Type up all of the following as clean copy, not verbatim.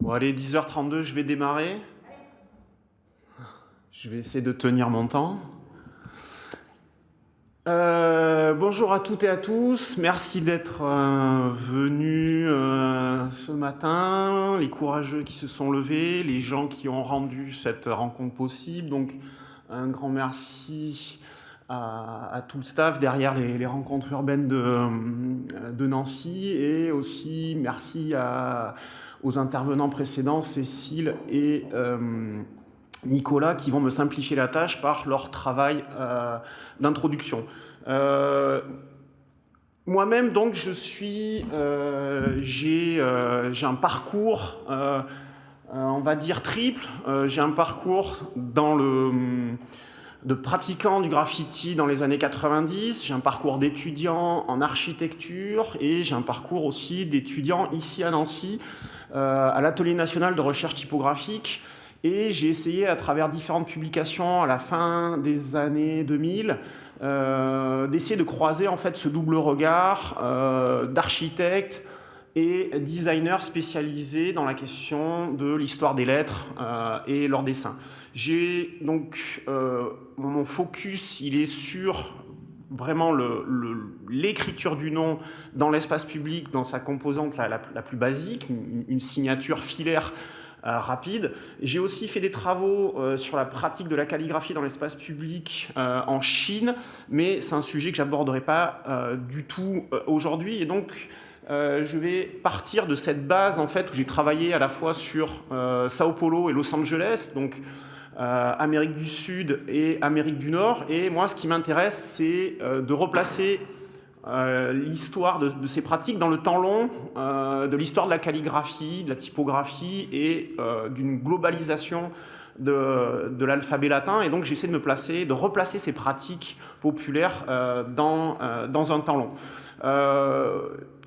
Bon, allez, 10h32, je vais démarrer. Je vais essayer de tenir mon temps. Bonjour à toutes et à tous. Merci d'être venus ce matin, les courageux qui se sont levés, les gens qui ont rendu cette rencontre possible. Donc, un grand merci à tout le staff derrière les rencontres urbaines de Nancy, et aussi merci aux intervenants précédents, Cécile et Nicolas, qui vont me simplifier la tâche par leur travail d'introduction. Moi-même, donc, j'ai un parcours, on va dire triple. J'ai un parcours de pratiquant du graffiti dans les années 90, j'ai un parcours d'étudiant en architecture, et j'ai un parcours aussi d'étudiant ici à Nancy, à l'Atelier national de recherche typographique. Et j'ai essayé, à travers différentes publications à la fin des années 2000, d'essayer de croiser en fait ce double regard d'architecte et designer spécialisé dans la question de l'histoire des lettres et leur dessin. Mon focus, il est sur vraiment l'écriture du nom dans l'espace public, dans sa composante la plus basique, une signature filaire rapide. J'ai aussi fait des travaux sur la pratique de la calligraphie dans l'espace public en Chine, mais c'est un sujet que j'aborderai pas du tout aujourd'hui. Et donc, je vais partir de cette base en fait où j'ai travaillé à la fois sur Sao Paulo et Los Angeles, donc Amérique du Sud et Amérique du Nord. Et moi, ce qui m'intéresse, c'est de replacer l'histoire de ces pratiques dans le temps long, de l'histoire de la calligraphie, de la typographie et d'une globalisation de l'alphabet latin. Et donc j'essaie de replacer ces pratiques populaires dans un temps long.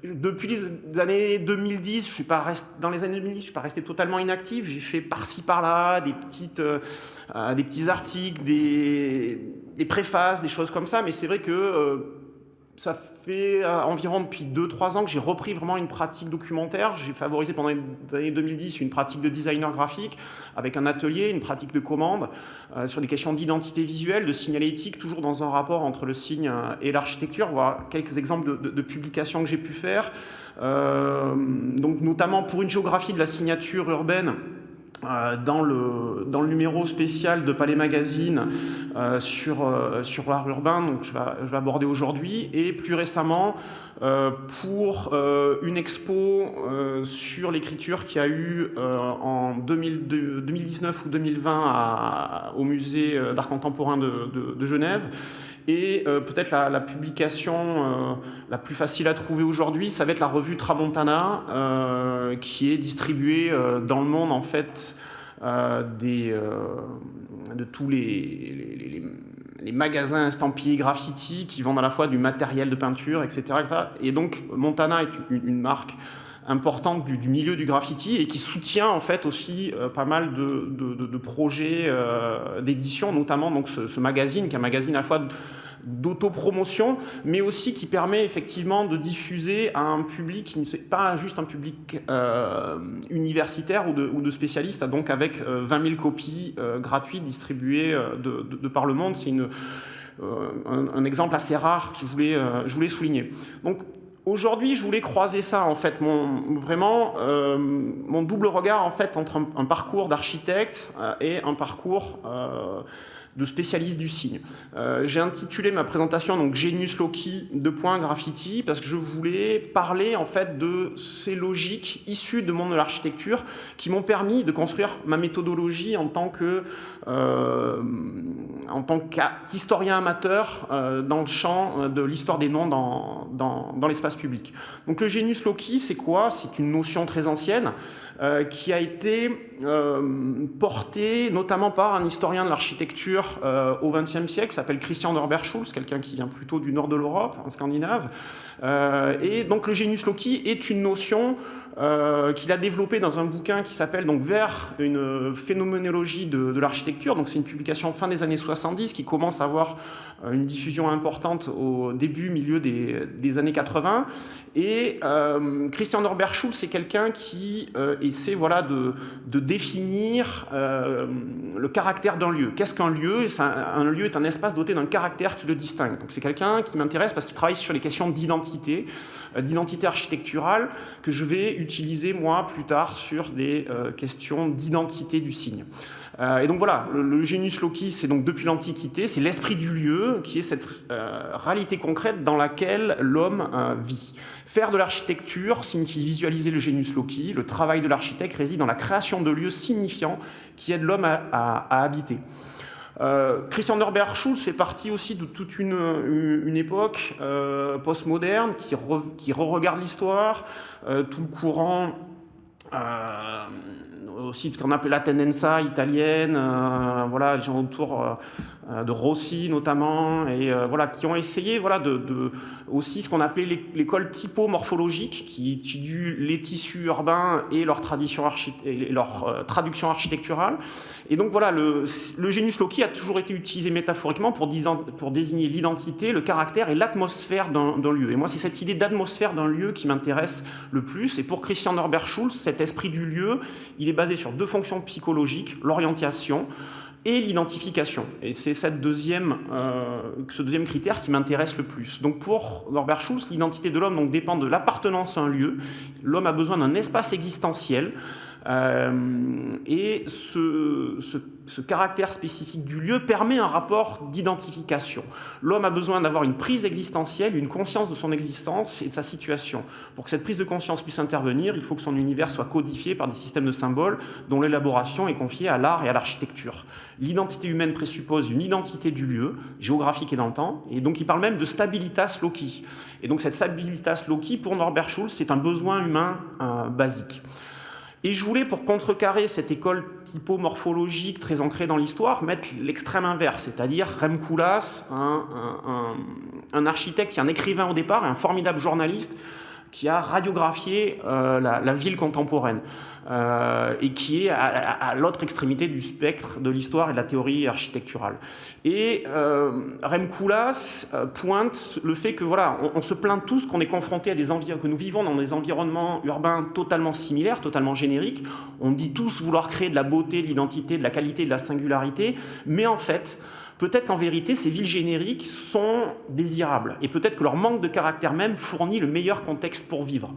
Depuis les années 2010, je suis pas resté totalement inactif. J'ai fait par-ci par-là des petits articles, des préfaces, des choses comme ça. Mais c'est vrai que ça fait environ depuis 2-3 ans que j'ai repris vraiment une pratique documentaire. J'ai favorisé pendant les années 2010 une pratique de designer graphique avec un atelier, une pratique de commande sur des questions d'identité visuelle, de signalétique, toujours dans un rapport entre le signe et l'architecture. Voilà quelques exemples de publications que j'ai pu faire. Donc notamment pour une géographie de la signature urbaine, dans le numéro spécial de Palais Magazine sur l'art urbain, donc je vais aborder aujourd'hui, et plus récemment pour une expo sur l'écriture qui a eu en 2019 ou 2020 au musée d'art contemporain de Genève. Et peut-être la publication la plus facile à trouver aujourd'hui, ça va être la revue Tramontana, qui est distribuée dans le monde en fait de tous les magasins estampillés graffiti qui vendent à la fois du matériel de peinture, etc. Et donc Montana est une marque importante du milieu du graffiti et qui soutient en fait aussi pas mal de projets d'édition, notamment donc ce magazine, qui est un magazine à la fois d'autopromotion, mais aussi qui permet effectivement de diffuser à un public qui n'est pas juste un public universitaire ou de spécialistes, donc avec 20 000 copies gratuites distribuées de par le monde. C'est un exemple assez rare que je voulais souligner. Donc, aujourd'hui, je voulais croiser ça, en fait, mon double regard, en fait, entre un parcours d'architecte et un parcours de spécialiste du signe. J'ai intitulé ma présentation donc Genius Loci graffiti, parce que je voulais parler en fait de ces logiques issues du monde de l'architecture qui m'ont permis de construire ma méthodologie en tant qu'historien amateur dans le champ de l'histoire des noms dans l'espace public. Donc le Genius Loci, c'est quoi? C'est une notion très ancienne qui a été portée notamment par un historien de l'architecture architecture au XXe siècle, qui s'appelle Christian Norberg-Schulz, quelqu'un qui vient plutôt du nord de l'Europe, en Scandinave. Et donc le genius loci est une notion qu'il a développée dans un bouquin qui s'appelle donc Vers une phénoménologie de l'architecture. Donc c'est une publication fin des années 70 qui commence à avoir une diffusion importante au début, milieu des années 80. Et Christian Norberg-Schulz, c'est quelqu'un qui essaie de définir le caractère d'un lieu. Qu'est-ce qu'un lieu? Un lieu est un espace doté d'un caractère qui le distingue. Donc c'est quelqu'un qui m'intéresse parce qu'il travaille sur les questions d'identité architecturale, que je vais utiliser moi plus tard sur des questions d'identité du signe. Et donc voilà, le genius loci, c'est donc depuis l'Antiquité, c'est l'esprit du lieu qui est cette réalité concrète dans laquelle l'homme vit. Faire de l'architecture signifie visualiser le genius loci. Le travail de l'architecte réside dans la création de lieux signifiants qui aident l'homme à habiter. Christian Norberg-Schulz fait partie aussi de toute une époque postmoderne qui re-regarde l'histoire, tout le courant aussi de ce qu'on appelle la tendenza italienne, voilà, les gens autour de Rossi notamment, et voilà, qui ont essayé aussi ce qu'on appelait l'école typomorphologique, qui étudie les tissus urbains et leur traduction architecturale. Et donc voilà, le genius loci a toujours été utilisé métaphoriquement pour désigner l'identité, le caractère et l'atmosphère d'un lieu. Et moi, c'est cette idée d'atmosphère d'un lieu qui m'intéresse le plus. Et pour Christian Norberg-Schulz, cet esprit du lieu, il est basé sur deux fonctions psychologiques, l'orientation et l'identification. Et c'est ce deuxième critère qui m'intéresse le plus. Donc pour Norberg-Schulz, l'identité de l'homme dépend de l'appartenance à un lieu. L'homme a besoin d'un espace existentiel. Et ce caractère spécifique du lieu permet un rapport d'identification. L'homme a besoin d'avoir une prise existentielle, une conscience de son existence et de sa situation. Pour que cette prise de conscience puisse intervenir, il faut que son univers soit codifié par des systèmes de symboles dont l'élaboration est confiée à l'art et à l'architecture. L'identité humaine présuppose une identité du lieu, géographique et dans le temps, et donc il parle même de stabilitas loci. Et donc cette stabilitas loci, pour Norberg-Schulz, c'est un besoin humain basique. Et je voulais, pour contrecarrer cette école typomorphologique très ancrée dans l'histoire, mettre l'extrême inverse, c'est-à-dire Rem Koolhaas, un architecte, un écrivain au départ, et un formidable journaliste qui a radiographié la ville contemporaine et qui est à l'autre extrémité du spectre de l'histoire et de la théorie architecturale. Et Rem Koolhaas pointe le fait que voilà, on se plaint tous qu'on est confronté à que nous vivons dans des environnements urbains totalement similaires, totalement génériques. On dit tous vouloir créer de la beauté, de l'identité, de la qualité, de la singularité, mais en fait, peut-être qu'en vérité, ces villes génériques sont désirables. Et peut-être que leur manque de caractère même fournit le meilleur contexte pour vivre.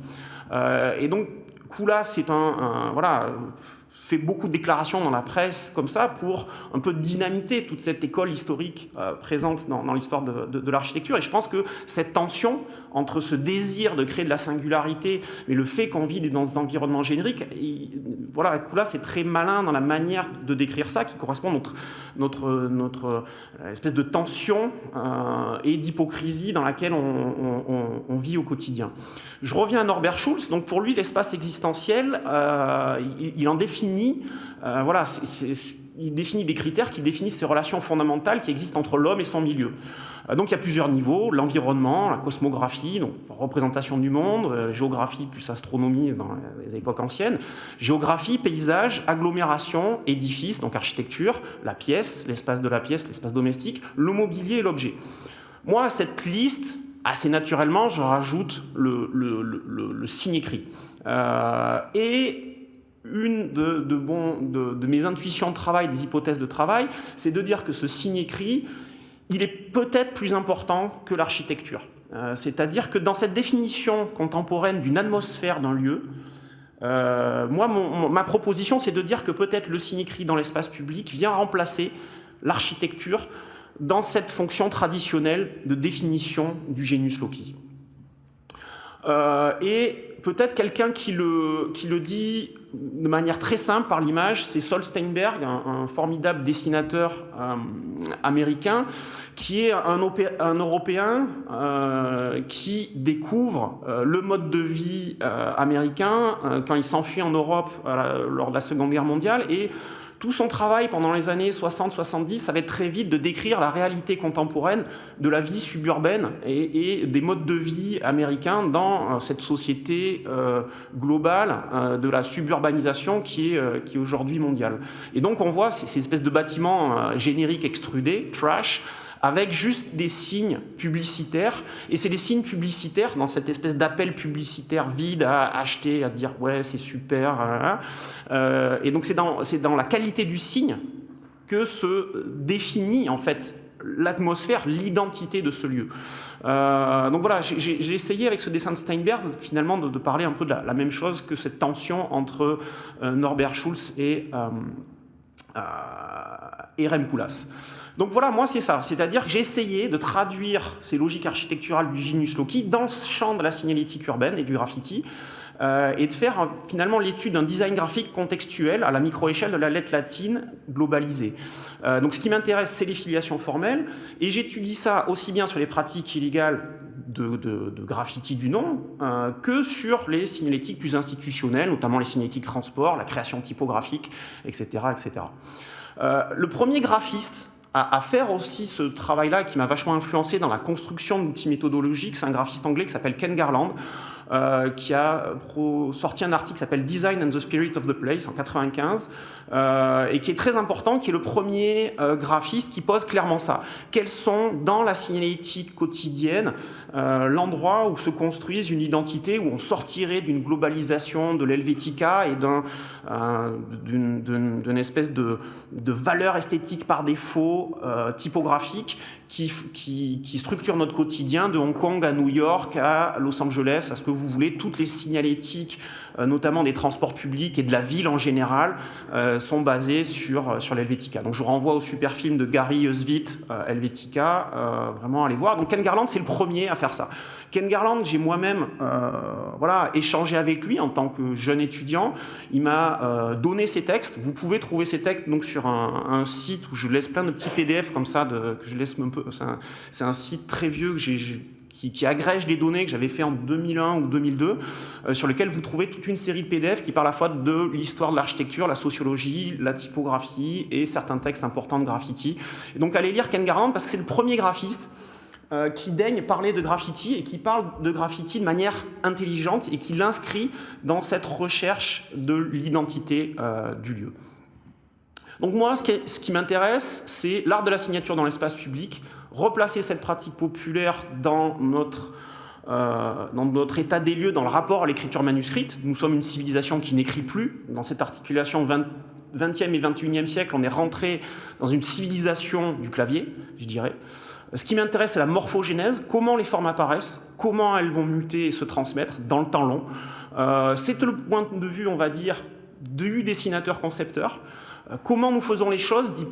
Et donc, Koolhaas fait beaucoup de déclarations dans la presse comme ça pour un peu dynamiter toute cette école historique présente dans l'histoire de l'architecture. Et je pense que cette tension entre ce désir de créer de la singularité et le fait qu'on vit dans des environnements génériques, Koolhaas est très malin dans la manière de décrire ça, qui correspond à notre espèce de tension et d'hypocrisie dans laquelle on vit au quotidien. Je reviens à Norberg-Schulz. Donc pour lui, l'espace existentiel, il en définit. Il définit des critères qui définissent ces relations fondamentales qui existent entre l'homme et son milieu. Donc il y a plusieurs niveaux, l'environnement, la cosmographie, donc représentation du monde, géographie plus astronomie dans les époques anciennes, géographie, paysage, agglomération, édifice, donc architecture, la pièce, l'espace de la pièce, l'espace domestique, le mobilier et l'objet. Moi, à cette liste, assez naturellement, je rajoute le signe écrit. Et une de mes intuitions de travail, des hypothèses de travail, c'est de dire que ce signe écrit, il est peut-être plus important que l'architecture. C'est-à-dire que dans cette définition contemporaine d'une atmosphère d'un lieu, ma proposition, c'est de dire que peut-être le signe écrit dans l'espace public vient remplacer l'architecture dans cette fonction traditionnelle de définition du genius loci. Et peut-être quelqu'un qui le dit de manière très simple par l'image, c'est Sol Steinberg, un formidable dessinateur américain, qui est un Européen qui découvre le mode de vie américain quand il s'enfuit en Europe lors de la Seconde Guerre mondiale, et Tout son travail pendant les années 60-70, ça va être très vite de décrire la réalité contemporaine de la vie suburbaine et des modes de vie américains dans cette société globale de la suburbanisation qui est aujourd'hui mondiale. Et donc on voit ces espèces de bâtiments génériques extrudés, trash, avec juste des signes publicitaires. Et c'est des signes publicitaires, dans cette espèce d'appel publicitaire vide à acheter, à dire « ouais, c'est super ». Et donc c'est dans la qualité du signe que se définit en fait l'atmosphère, l'identité de ce lieu. Donc voilà, j'ai essayé avec ce dessin de Steinberg finalement de parler un peu de la même chose que cette tension entre Norbert Schulz et Rem Koolhaas. Donc voilà, moi c'est ça, c'est-à-dire que j'ai essayé de traduire ces logiques architecturales du Genius Loci dans le champ de la signalétique urbaine et du graffiti, et de faire finalement l'étude d'un design graphique contextuel à la micro-échelle de la lettre latine globalisée. Donc ce qui m'intéresse, c'est les filiations formelles, et j'étudie ça aussi bien sur les pratiques illégales de graffiti du nom que sur les signalétiques plus institutionnelles, notamment les signalétiques transport, la création typographique, etc. etc. Le premier graphiste à faire aussi ce travail-là, qui m'a vachement influencé dans la construction d'outils méthodologiques, c'est un graphiste anglais qui s'appelle Ken Garland, qui a sorti un article qui s'appelle Design and the Spirit of the Place en 95, et qui est très important, qui est le premier graphiste qui pose clairement ça. Quels sont, dans la signalétique quotidienne, l'endroit où se construise une identité, où on sortirait d'une globalisation de l'Helvetica et d'une espèce de valeur esthétique par défaut, typographique, qui structure notre quotidien de Hong Kong à New York, à Los Angeles, à ce que vous voulez. Toutes les signalétiques, notamment des transports publics et de la ville en général, sont basées sur l'Helvetica. Donc je vous renvoie au super film de Gary Usvit, Helvetica, vraiment allez voir. Donc Ken Garland, c'est le premier à faire ça. Ken Garland, j'ai moi-même échangé avec lui en tant que jeune étudiant. Il m'a donné ses textes. Vous pouvez trouver ces textes donc, sur un site où je laisse plein de petits PDF comme ça, que je laisse un peu. C'est un site très vieux qui agrège des données que j'avais fait en 2001 ou 2002, sur lequel vous trouvez toute une série de PDF qui parlent à la fois de l'histoire de l'architecture, la sociologie, la typographie et certains textes importants de graffiti. Et donc allez lire Ken Garland parce que c'est le premier graphiste qui daigne parler de graffiti et qui parle de graffiti de manière intelligente et qui l'inscrit dans cette recherche de l'identité du lieu. Donc moi, ce qui m'intéresse, c'est l'art de la signature dans l'espace public, replacer cette pratique populaire dans notre état des lieux, dans le rapport à l'écriture manuscrite. Nous sommes une civilisation qui n'écrit plus. Dans cette articulation 20e et 21e siècle, on est rentré dans une civilisation du clavier, je dirais. Ce qui m'intéresse, c'est la morphogénèse, comment les formes apparaissent, comment elles vont muter et se transmettre dans le temps long. C'est le point de vue, on va dire, du dessinateur-concepteur. Comment nous faisons les choses dit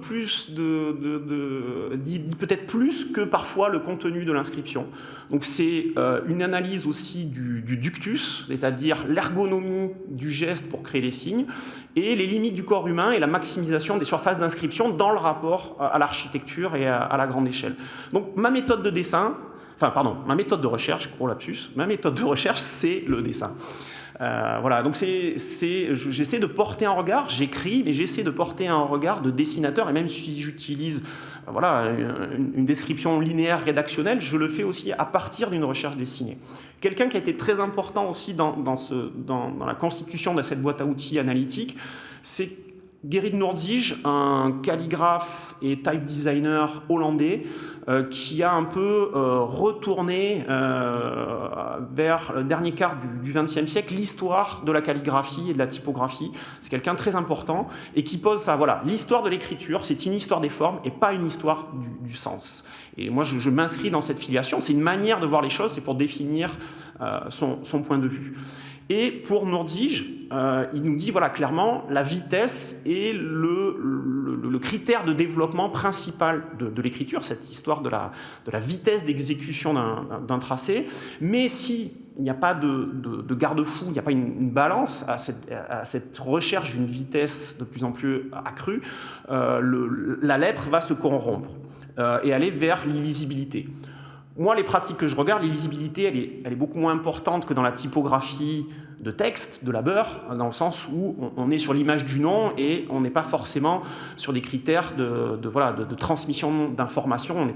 peut-être plus que parfois le contenu de l'inscription. Donc c'est une analyse aussi du ductus, c'est-à-dire l'ergonomie du geste pour créer les signes, et les limites du corps humain et la maximisation des surfaces d'inscription dans le rapport à l'architecture et à la grande échelle. Donc ma méthode de recherche, gros lapsus, ma méthode de recherche, c'est le dessin. Voilà, donc j'essaie de porter un regard, j'écris, mais j'essaie de porter un regard de dessinateur, et même si j'utilise une description linéaire rédactionnelle, je le fais aussi à partir d'une recherche dessinée. Quelqu'un qui a été très important aussi dans la constitution de cette boîte à outils analytique, c'est Gerrit Noordzij, un calligraphe et type designer hollandais qui a un peu retourné vers le dernier quart du XXe siècle l'histoire de la calligraphie et de la typographie. C'est quelqu'un de très important et qui pose ça. Voilà, l'histoire de l'écriture, c'est une histoire des formes et pas une histoire du sens. Et moi, je m'inscris dans cette filiation. C'est une manière de voir les choses, c'est pour définir son point de vue. Et pour Noordzij, il nous dit voilà, clairement, la vitesse est le critère de développement principal de l'écriture, cette histoire de la vitesse d'exécution d'un tracé. Mais s'il n'y a pas de garde-fou, il n'y a pas une balance à cette recherche d'une vitesse de plus en plus accrue, la lettre va se corrompre et aller vers l'illisibilité. Moi, les pratiques que je regarde, l'illisibilité, elle est beaucoup moins importante que dans la typographie de texte, de labeur, dans le sens où on est sur l'image du nom et on n'est pas forcément sur des critères de transmission d'informations.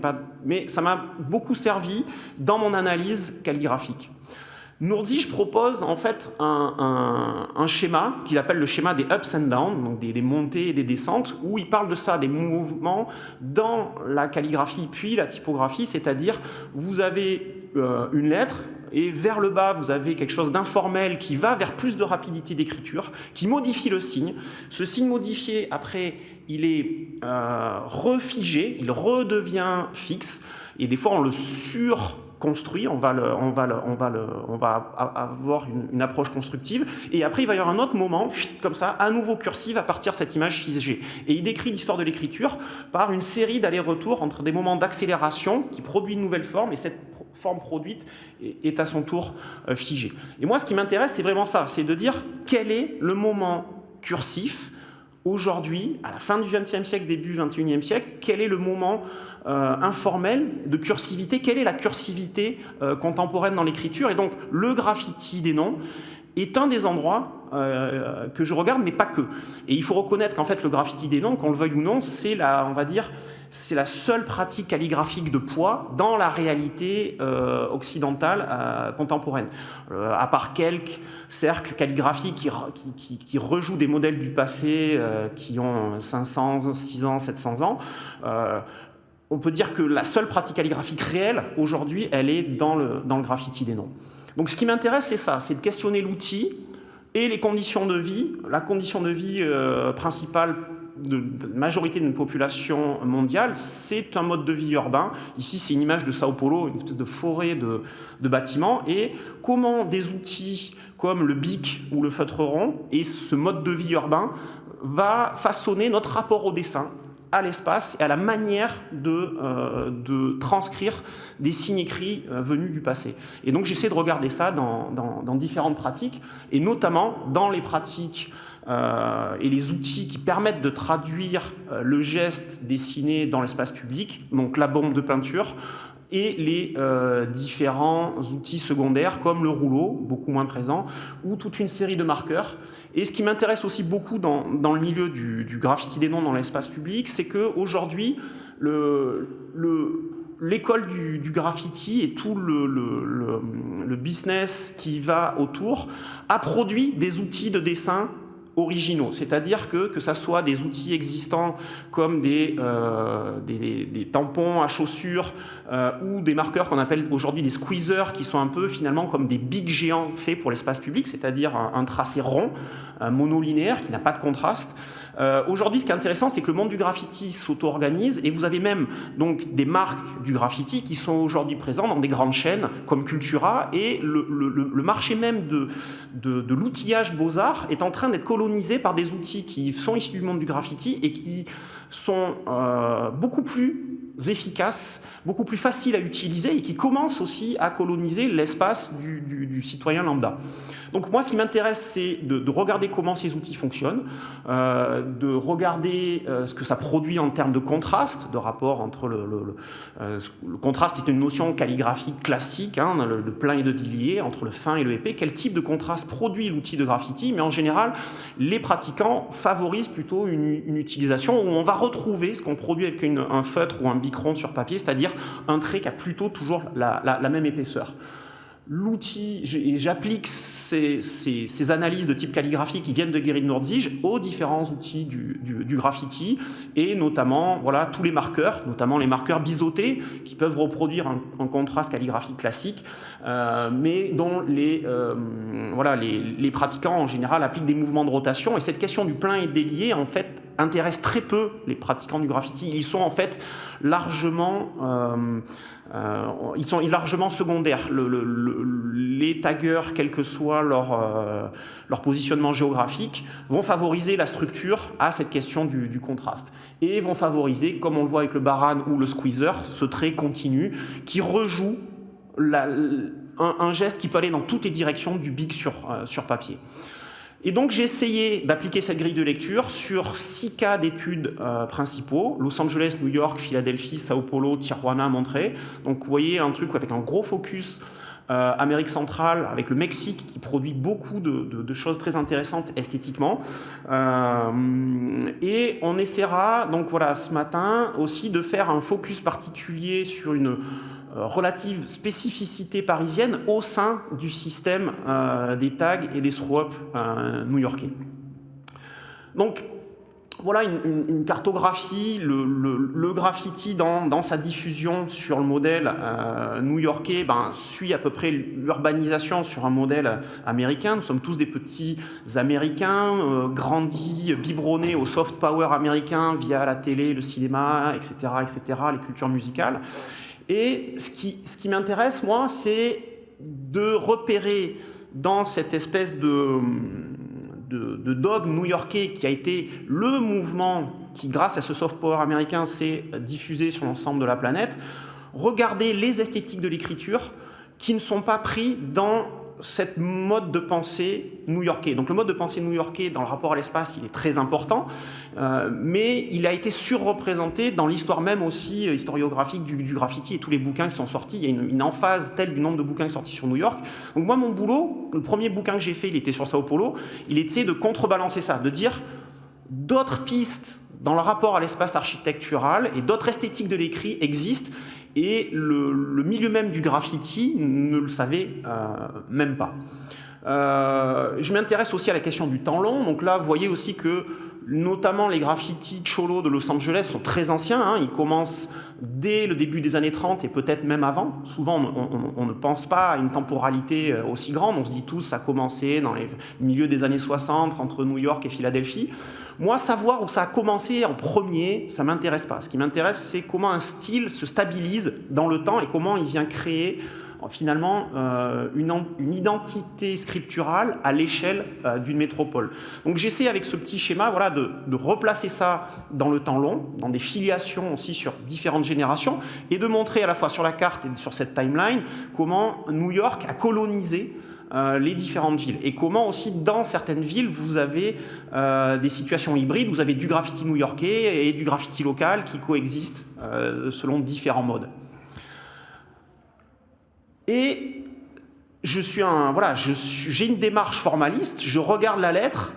Mais ça m'a beaucoup servi dans mon analyse calligraphique. Nurdzij propose en fait un schéma qu'il appelle le schéma des ups and downs, donc des montées et des descentes, où il parle de ça, des mouvements dans la calligraphie puis la typographie, c'est-à-dire vous avez une lettre et vers le bas vous avez quelque chose d'informel qui va vers plus de rapidité d'écriture, qui modifie le signe. Ce signe modifié, après, il est refigé, il redevient fixe, et des fois on le surconstruit, on va avoir une approche constructive, et après il va y avoir un autre moment, comme ça, à nouveau cursif à partir de cette image figée. Et il décrit l'histoire de l'écriture par une série d'allers-retours entre des moments d'accélération qui produit une nouvelle forme, et cette forme produite est à son tour figée. Et moi, ce qui m'intéresse, c'est vraiment ça, c'est de dire quel est le moment cursif aujourd'hui, à la fin du XXe siècle, début du XXIe siècle, quel est le moment informel de cursivité, quelle est la cursivité contemporaine dans l'écriture. Et donc, le graffiti des noms est un des endroits que je regarde, mais pas que. Et il faut reconnaître qu'en fait, le graffiti des noms, qu'on le veuille ou non, c'est la seule pratique calligraphique de poids dans la réalité occidentale contemporaine. À part quelques cercles calligraphiques qui rejouent des modèles du passé qui ont 500, 600, 700 ans, on peut dire que la seule pratique calligraphique réelle, aujourd'hui, elle est dans le graffiti des noms. Donc ce qui m'intéresse, c'est ça, c'est de questionner l'outil et les conditions de vie, la condition de vie principale de majorité d'une population mondiale, c'est un mode de vie urbain. Ici, c'est une image de Sao Paulo, une espèce de forêt de bâtiments, et comment des outils comme le bic ou le feutre rond et ce mode de vie urbain va façonner notre rapport au dessin, à l'espace et à la manière de transcrire des signes écrits venus du passé. Et donc j'essaie de regarder ça dans différentes pratiques, et notamment dans les pratiques et les outils qui permettent de traduire le geste dessiné dans l'espace public, donc la bombe de peinture, et les différents outils secondaires comme le rouleau, beaucoup moins présent, ou toute une série de marqueurs. Et ce qui m'intéresse aussi beaucoup dans le milieu du graffiti des noms dans l'espace public, c'est qu'aujourd'hui, l'école du graffiti et tout le business qui va autour a produit des outils de dessin originaux, c'est-à-dire que ça soit des outils existants comme des tampons à chaussures ou des marqueurs qu'on appelle aujourd'hui des squeezers, qui sont un peu finalement comme des bics géants faits pour l'espace public, c'est-à-dire un tracé rond, monolinéaire, qui n'a pas de contraste. Aujourd'hui, ce qui est intéressant, c'est que le monde du graffiti s'auto-organise, et vous avez même donc des marques du graffiti qui sont aujourd'hui présentes dans des grandes chaînes comme Cultura, et le marché même de l'outillage beaux-arts est en train d'être colonisé par des outils qui sont issus du monde du graffiti et qui sont beaucoup plus efficaces, beaucoup plus faciles à utiliser, et qui commencent aussi à coloniser l'espace du citoyen lambda. Donc moi, ce qui m'intéresse, c'est de regarder comment ces outils fonctionnent, de regarder ce que ça produit en termes de contraste, de rapport entre le contraste est une notion calligraphique classique, hein, de plein et de délié, entre le fin et le épais. Quel type de contraste produit l'outil de graffiti? Mais en général, les pratiquants favorisent plutôt une utilisation où on va retrouver ce qu'on produit avec un feutre ou un bic rond sur papier, c'est-à-dire un trait qui a plutôt toujours la même épaisseur. L'outil, j'applique ces analyses de type calligraphie qui viennent de Gerrit Nurdzij aux différents outils du graffiti, et notamment tous les marqueurs, notamment les marqueurs biseautés qui peuvent reproduire un contraste calligraphique classique, mais dont les pratiquants en général appliquent des mouvements de rotation. Et cette question du plein et délié, en fait, intéresse très peu les pratiquants du graffiti. Ils sont en fait largement secondaires. Les taggers, quel que soit leur positionnement géographique, vont favoriser la structure à cette question du contraste, et vont favoriser, comme on le voit avec le baran ou le squeezer, ce trait continu qui rejoue un geste qui peut aller dans toutes les directions du bic sur papier. Et donc j'ai essayé d'appliquer cette grille de lecture sur 6 cas d'études principaux: Los Angeles, New York, Philadelphie, Sao Paulo, Tijuana, Monterrey. Donc vous voyez un truc avec un gros focus Amérique centrale, avec le Mexique, qui produit beaucoup de choses très intéressantes esthétiquement. Et on essaiera, donc voilà, ce matin, aussi de faire un focus particulier sur une relative spécificité parisienne au sein du système des tags et des throw-up new-yorkais. Donc, voilà une cartographie, le graffiti dans sa diffusion sur le modèle new-yorkais suit à peu près l'urbanisation sur un modèle américain. Nous sommes tous des petits Américains, grandis, biberonnés au soft power américain via la télé, le cinéma, etc., les cultures musicales. Et ce qui m'intéresse, moi, c'est de repérer dans cette espèce de dogme new-yorkais qui a été le mouvement qui, grâce à ce soft power américain, s'est diffusé sur l'ensemble de la planète, regarder les esthétiques de l'écriture qui ne sont pas pris dans cette mode de pensée new-yorkais. Donc le mode de pensée new-yorkais dans le rapport à l'espace, il est très important, mais il a été surreprésenté dans l'histoire même aussi historiographique du graffiti et tous les bouquins qui sont sortis. Il y a une emphase telle du nombre de bouquins qui sont sortis sur New York. Donc moi, mon boulot, le premier bouquin que j'ai fait, il était sur Sao Paulo, il était de contrebalancer ça, de dire d'autres pistes dans le rapport à l'espace architectural et d'autres esthétiques de l'écrit existent. Et le milieu même du graffiti ne le savait même pas. Je m'intéresse aussi à la question du temps long. Donc là, vous voyez aussi que notamment les graffitis Cholo de Los Angeles sont très anciens. Ils commencent dès le début des années 30 et peut-être même avant. Souvent, on ne pense pas à une temporalité aussi grande. On se dit tous ça a commencé dans les milieux des années 60 entre New York et Philadelphie. Moi, savoir où ça a commencé en premier, ça ne m'intéresse pas. Ce qui m'intéresse, c'est comment un style se stabilise dans le temps et comment il vient créer finalement une identité scripturale à l'échelle d'une métropole. Donc j'essaie avec ce petit schéma de replacer ça dans le temps long, dans des filiations aussi sur différentes générations, et de montrer à la fois sur la carte et sur cette timeline comment New York a colonisé les différentes villes et comment aussi dans certaines villes vous avez des situations hybrides, vous avez du graffiti new-yorkais et du graffiti local qui coexistent selon différents modes. Et j'ai une démarche formaliste, je regarde la lettre,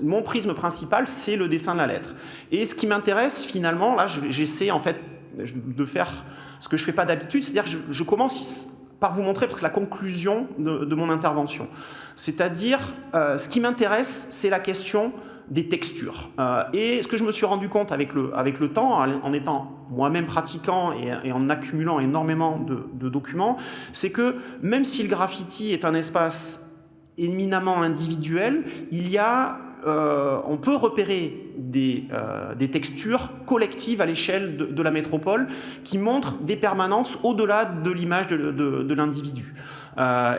mon prisme principal c'est le dessin de la lettre. Et ce qui m'intéresse finalement, là j'essaie en fait de faire ce que je ne fais pas d'habitude, c'est-à-dire que je commence par vous montrer presque la conclusion de mon intervention. C'est-à-dire, ce qui m'intéresse, c'est la question des textures. Et ce que je me suis rendu compte avec le temps, en étant moi-même pratiquant et en accumulant énormément de documents, c'est que même si le graffiti est un espace éminemment individuel, on peut repérer des textures collectives à l'échelle de la métropole qui montrent des permanences au-delà de l'image de l'individu.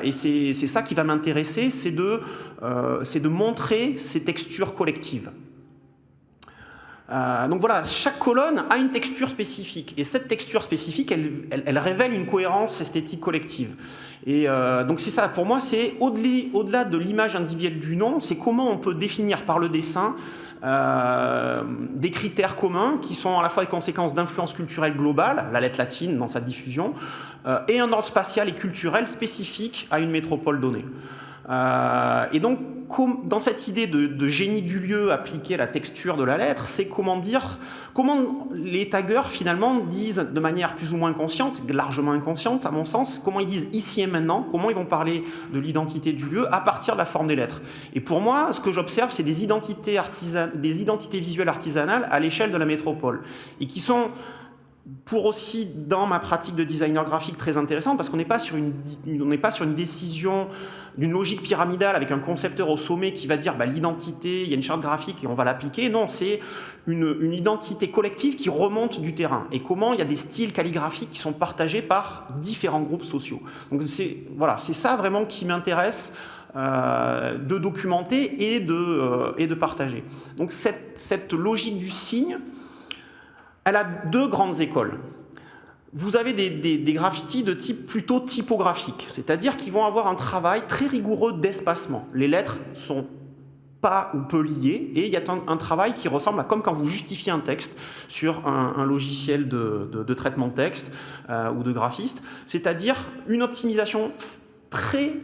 Et c'est ça qui va m'intéresser, c'est de montrer ces textures collectives. Donc voilà, chaque colonne a une texture spécifique, et cette texture spécifique, elle révèle une cohérence esthétique collective. Et donc c'est ça, pour moi, c'est au-delà de l'image individuelle du nom, c'est comment on peut définir par le dessin des critères communs qui sont à la fois des conséquences d'influence culturelle globale, la lettre latine dans sa diffusion, et un ordre spatial et culturel spécifique à une métropole donnée. Et donc, dans cette idée de génie du lieu appliqué à la texture de la lettre, c'est comment les taggeurs finalement disent de manière plus ou moins consciente, largement inconsciente à mon sens, comment ils disent ici et maintenant, comment ils vont parler de l'identité du lieu à partir de la forme des lettres. Et pour moi, ce que j'observe, c'est des identités visuelles artisanales à l'échelle de la métropole, et qui sont pour aussi, dans ma pratique de designer graphique, très intéressante, parce qu'on n'est pas sur une décision d'une logique pyramidale avec un concepteur au sommet qui va dire l'identité, il y a une charte graphique et on va l'appliquer. Non, c'est une identité collective qui remonte du terrain. Et comment il y a des styles calligraphiques qui sont partagés par différents groupes sociaux. Donc c'est ça vraiment qui m'intéresse de documenter et de partager. Donc cette logique du signe, elle a deux grandes écoles. Vous avez des graffitis de type plutôt typographique, c'est-à-dire qu'ils vont avoir un travail très rigoureux d'espacement. Les lettres sont pas ou peu liées, et il y a un travail qui ressemble à comme quand vous justifiez un texte sur un logiciel de traitement de texte ou de graphiste, c'est-à-dire une optimisation très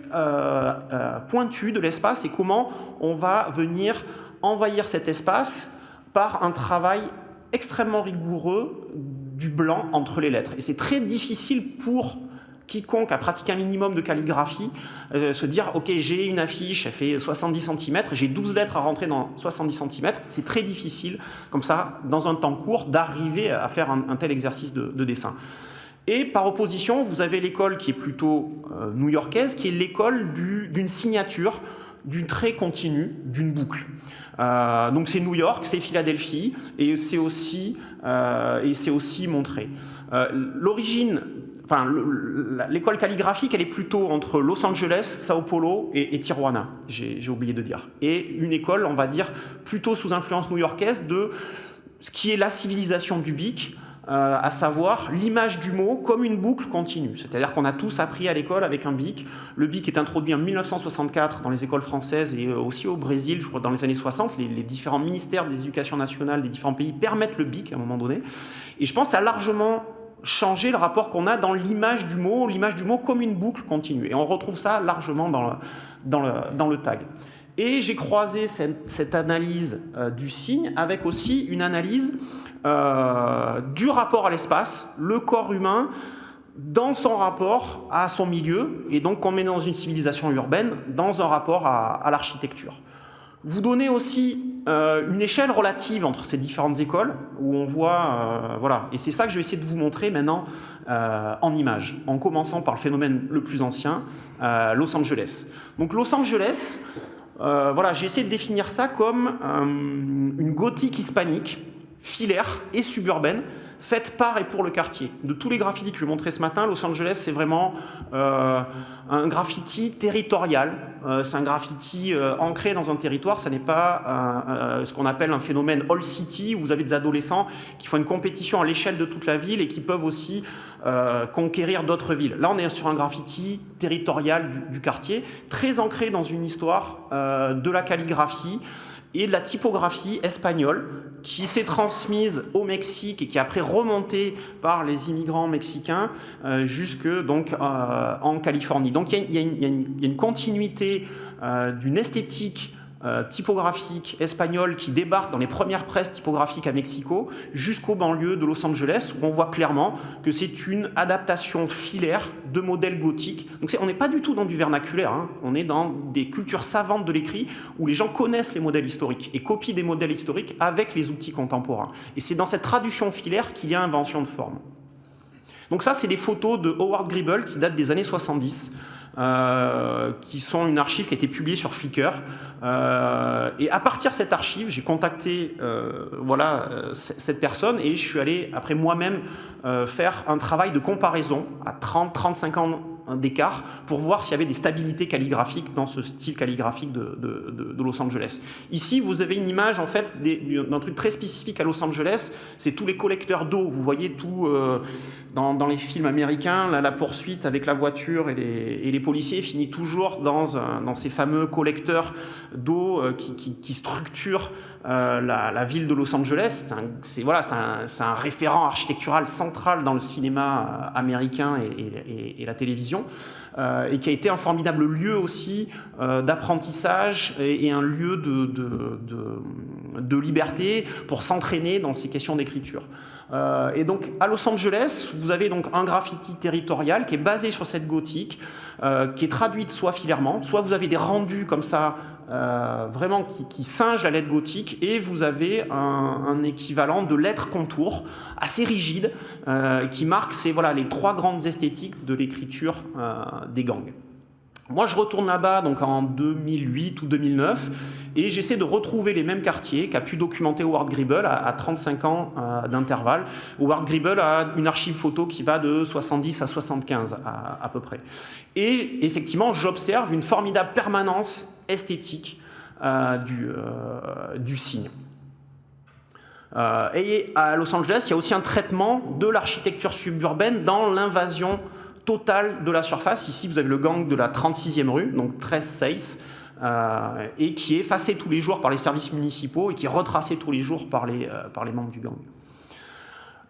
pointue de l'espace et comment on va venir envahir cet espace par un travail extrêmement rigoureux du blanc entre les lettres. Et c'est très difficile pour quiconque a pratiqué un minimum de calligraphie, se dire « Ok, j'ai une affiche, elle fait 70 cm, j'ai 12 lettres à rentrer dans 70 cm », c'est très difficile, comme ça, dans un temps court, d'arriver à faire un tel exercice de dessin. Et par opposition, vous avez l'école qui est plutôt new-yorkaise, qui est l'école d'une signature, d'une trait continu, d'une boucle. Donc c'est New York, c'est Philadelphie, et c'est aussi montré. L'origine, enfin l'école calligraphique, elle est plutôt entre Los Angeles, Sao Paulo et Tijuana, j'ai oublié de dire. Et une école, on va dire, plutôt sous influence new-yorkaise de ce qui est la civilisation du bic, à savoir l'image du mot comme une boucle continue. C'est-à-dire qu'on a tous appris à l'école avec un bic. Le bic est introduit en 1964 dans les écoles françaises et aussi au Brésil, je crois dans les années 60. Les différents ministères de l'éducation nationale des différents pays permettent le bic à un moment donné. Et je pense que ça a largement changé le rapport qu'on a dans l'image du mot comme une boucle continue. Et on retrouve ça largement dans le tag. Et j'ai croisé cette analyse du signe avec aussi une analyse du rapport à l'espace, le corps humain dans son rapport à son milieu, et donc qu'on met dans une civilisation urbaine, dans un rapport à l'architecture. Vous donnez aussi une échelle relative entre ces différentes écoles, où on voit, voilà, et c'est ça que je vais essayer de vous montrer maintenant en images, en commençant par le phénomène le plus ancien, Los Angeles. Donc Los Angeles, voilà, j'ai essayé de définir ça comme une gothique hispanique, filaire et suburbaine, faite par et pour le quartier. De tous les graffitis que je vais montrer ce matin, Los Angeles, c'est vraiment un graffiti territorial. C'est un graffiti ancré dans un territoire. Ça n'est pas ce qu'on appelle un phénomène all city, où vous avez des adolescents qui font une compétition à l'échelle de toute la ville et qui peuvent aussi conquérir d'autres villes. Là, on est sur un graffiti territorial du quartier, très ancré dans une histoire de la calligraphie et de la typographie espagnole qui s'est transmise au Mexique et qui est après remontée par les immigrants mexicains jusque donc, en Californie. Donc il y a une continuité d'une esthétique typographique espagnole qui débarque dans les premières presses typographiques à Mexico jusqu'aux banlieues de Los Angeles, où on voit clairement que c'est une adaptation filaire de modèles gothiques. Donc on n'est pas du tout dans du vernaculaire, hein. On est dans des cultures savantes de l'écrit où les gens connaissent les modèles historiques et copient des modèles historiques avec les outils contemporains. Et c'est dans cette traduction filaire qu'il y a invention de forme. Donc ça, c'est des photos de Howard Gribble qui datent des années 70. Qui sont une archive qui a été publiée sur Flickr. Et à partir de cette archive, j'ai contacté cette personne et je suis allé, après moi-même, faire un travail de comparaison à 30-35 ans d'écart pour voir s'il y avait des stabilités calligraphiques dans ce style calligraphique de Los Angeles. Ici, vous avez une image en fait d'un truc très spécifique à Los Angeles, c'est tous les collecteurs d'eau. Vous voyez tout dans les films américains, la poursuite avec la voiture et les policiers finit toujours dans ces fameux collecteurs d'eau qui structurent la ville de Los Angeles. C'est un référent architectural central dans le cinéma américain et la télévision, et qui a été un formidable lieu aussi d'apprentissage et un lieu de liberté pour s'entraîner dans ces questions d'écriture. Et donc à Los Angeles, vous avez donc un graffiti territorial qui est basé sur cette gothique, qui est traduite soit filairement, soit vous avez des rendus comme ça, vraiment qui singent la lettre gothique, et vous avez un équivalent de lettres contour assez rigide qui marque les trois grandes esthétiques de l'écriture des gangs. Moi, je retourne là-bas donc en 2008 ou 2009 et j'essaie de retrouver les mêmes quartiers qu'a pu documenter Howard Gribble à 35 ans d'intervalle. Howard Gribble a une archive photo qui va de 70 à 75 à peu près. Et effectivement, j'observe une formidable permanence esthétique du signe. Et à Los Angeles, il y a aussi un traitement de l'architecture suburbaine dans l'invasion totale de la surface. Ici, vous avez le gang de la 36e rue, donc 13 et qui est effacé tous les jours par les services municipaux et qui est retracé tous les jours par les membres du gang.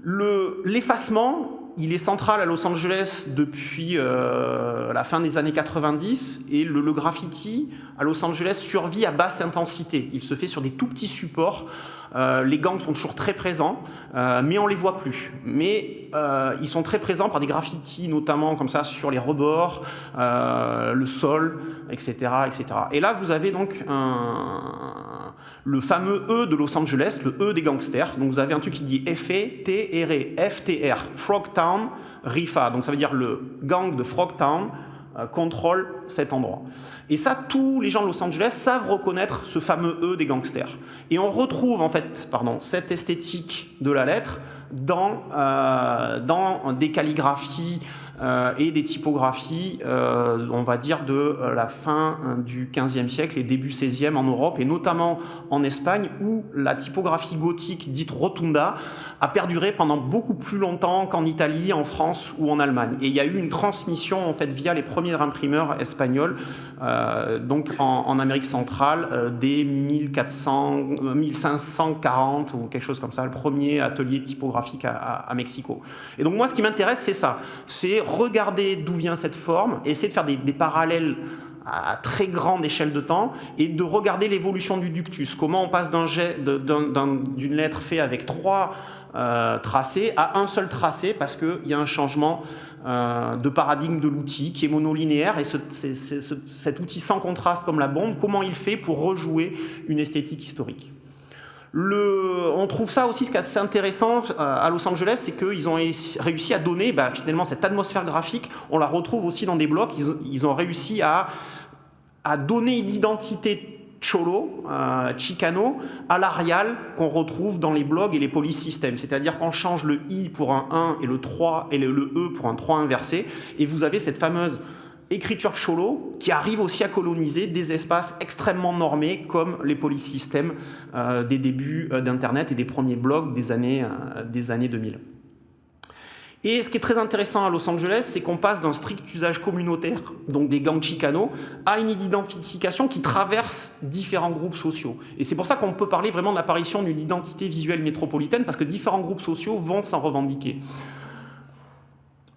L'effacement, il est central à Los Angeles depuis la fin des années 90, et le graffiti à Los Angeles survit à basse intensité. Il se fait sur des tout petits supports. Les gangs sont toujours très présents, mais on ne les voit plus. Mais ils sont très présents par des graffitis, notamment comme ça sur les rebords, le sol, etc., etc. Et là, vous avez donc le fameux E de Los Angeles, le E des gangsters. Donc vous avez un truc qui dit F-E-T-R-E, FTR, Frogtown, RIFA. Donc ça veut dire le gang de Frogtown contrôle cet endroit. Et ça, tous les gens de Los Angeles savent reconnaître ce fameux E des gangsters. Et on retrouve en fait, cette esthétique de la lettre dans des calligraphies et des typographies, on va dire, de la fin du XVe siècle et début XVIe en Europe, et notamment en Espagne, où la typographie gothique dite rotunda a perduré pendant beaucoup plus longtemps qu'en Italie, en France ou en Allemagne. Et il y a eu une transmission en fait via les premiers imprimeurs espagnols, donc en Amérique centrale, dès 1540 ou quelque chose comme ça, le premier atelier typographique à Mexico. Et donc moi, ce qui m'intéresse, c'est ça, c'est regarder d'où vient cette forme, essayer de faire des parallèles à très grande échelle de temps, et de regarder l'évolution du ductus, comment on passe d'une lettre faite avec 3 tracés à un seul tracé, parce qu'il y a un changement de paradigme de l'outil qui est monolinéaire, et cet outil sans contraste comme la bombe, comment il fait pour rejouer une esthétique historique. On trouve ça aussi, ce qui est assez intéressant à Los Angeles, c'est qu'ils ont réussi à donner finalement cette atmosphère graphique. On la retrouve aussi dans des blocs. Ils ont réussi à donner une identité cholo, chicano, à l'arial qu'on retrouve dans les blogs et les police systems. C'est-à-dire qu'on change le I pour un 1 et le 3 et le E pour un 3 inversé, et vous avez cette fameuse écriture cholo qui arrive aussi à coloniser des espaces extrêmement normés comme les police systems des débuts d'Internet et des premiers blogs des années 2000. Et ce qui est très intéressant à Los Angeles, c'est qu'on passe d'un strict usage communautaire, donc des gangs chicanos, à une identification qui traverse différents groupes sociaux. Et c'est pour ça qu'on peut parler vraiment de l'apparition d'une identité visuelle métropolitaine, parce que différents groupes sociaux vont s'en revendiquer.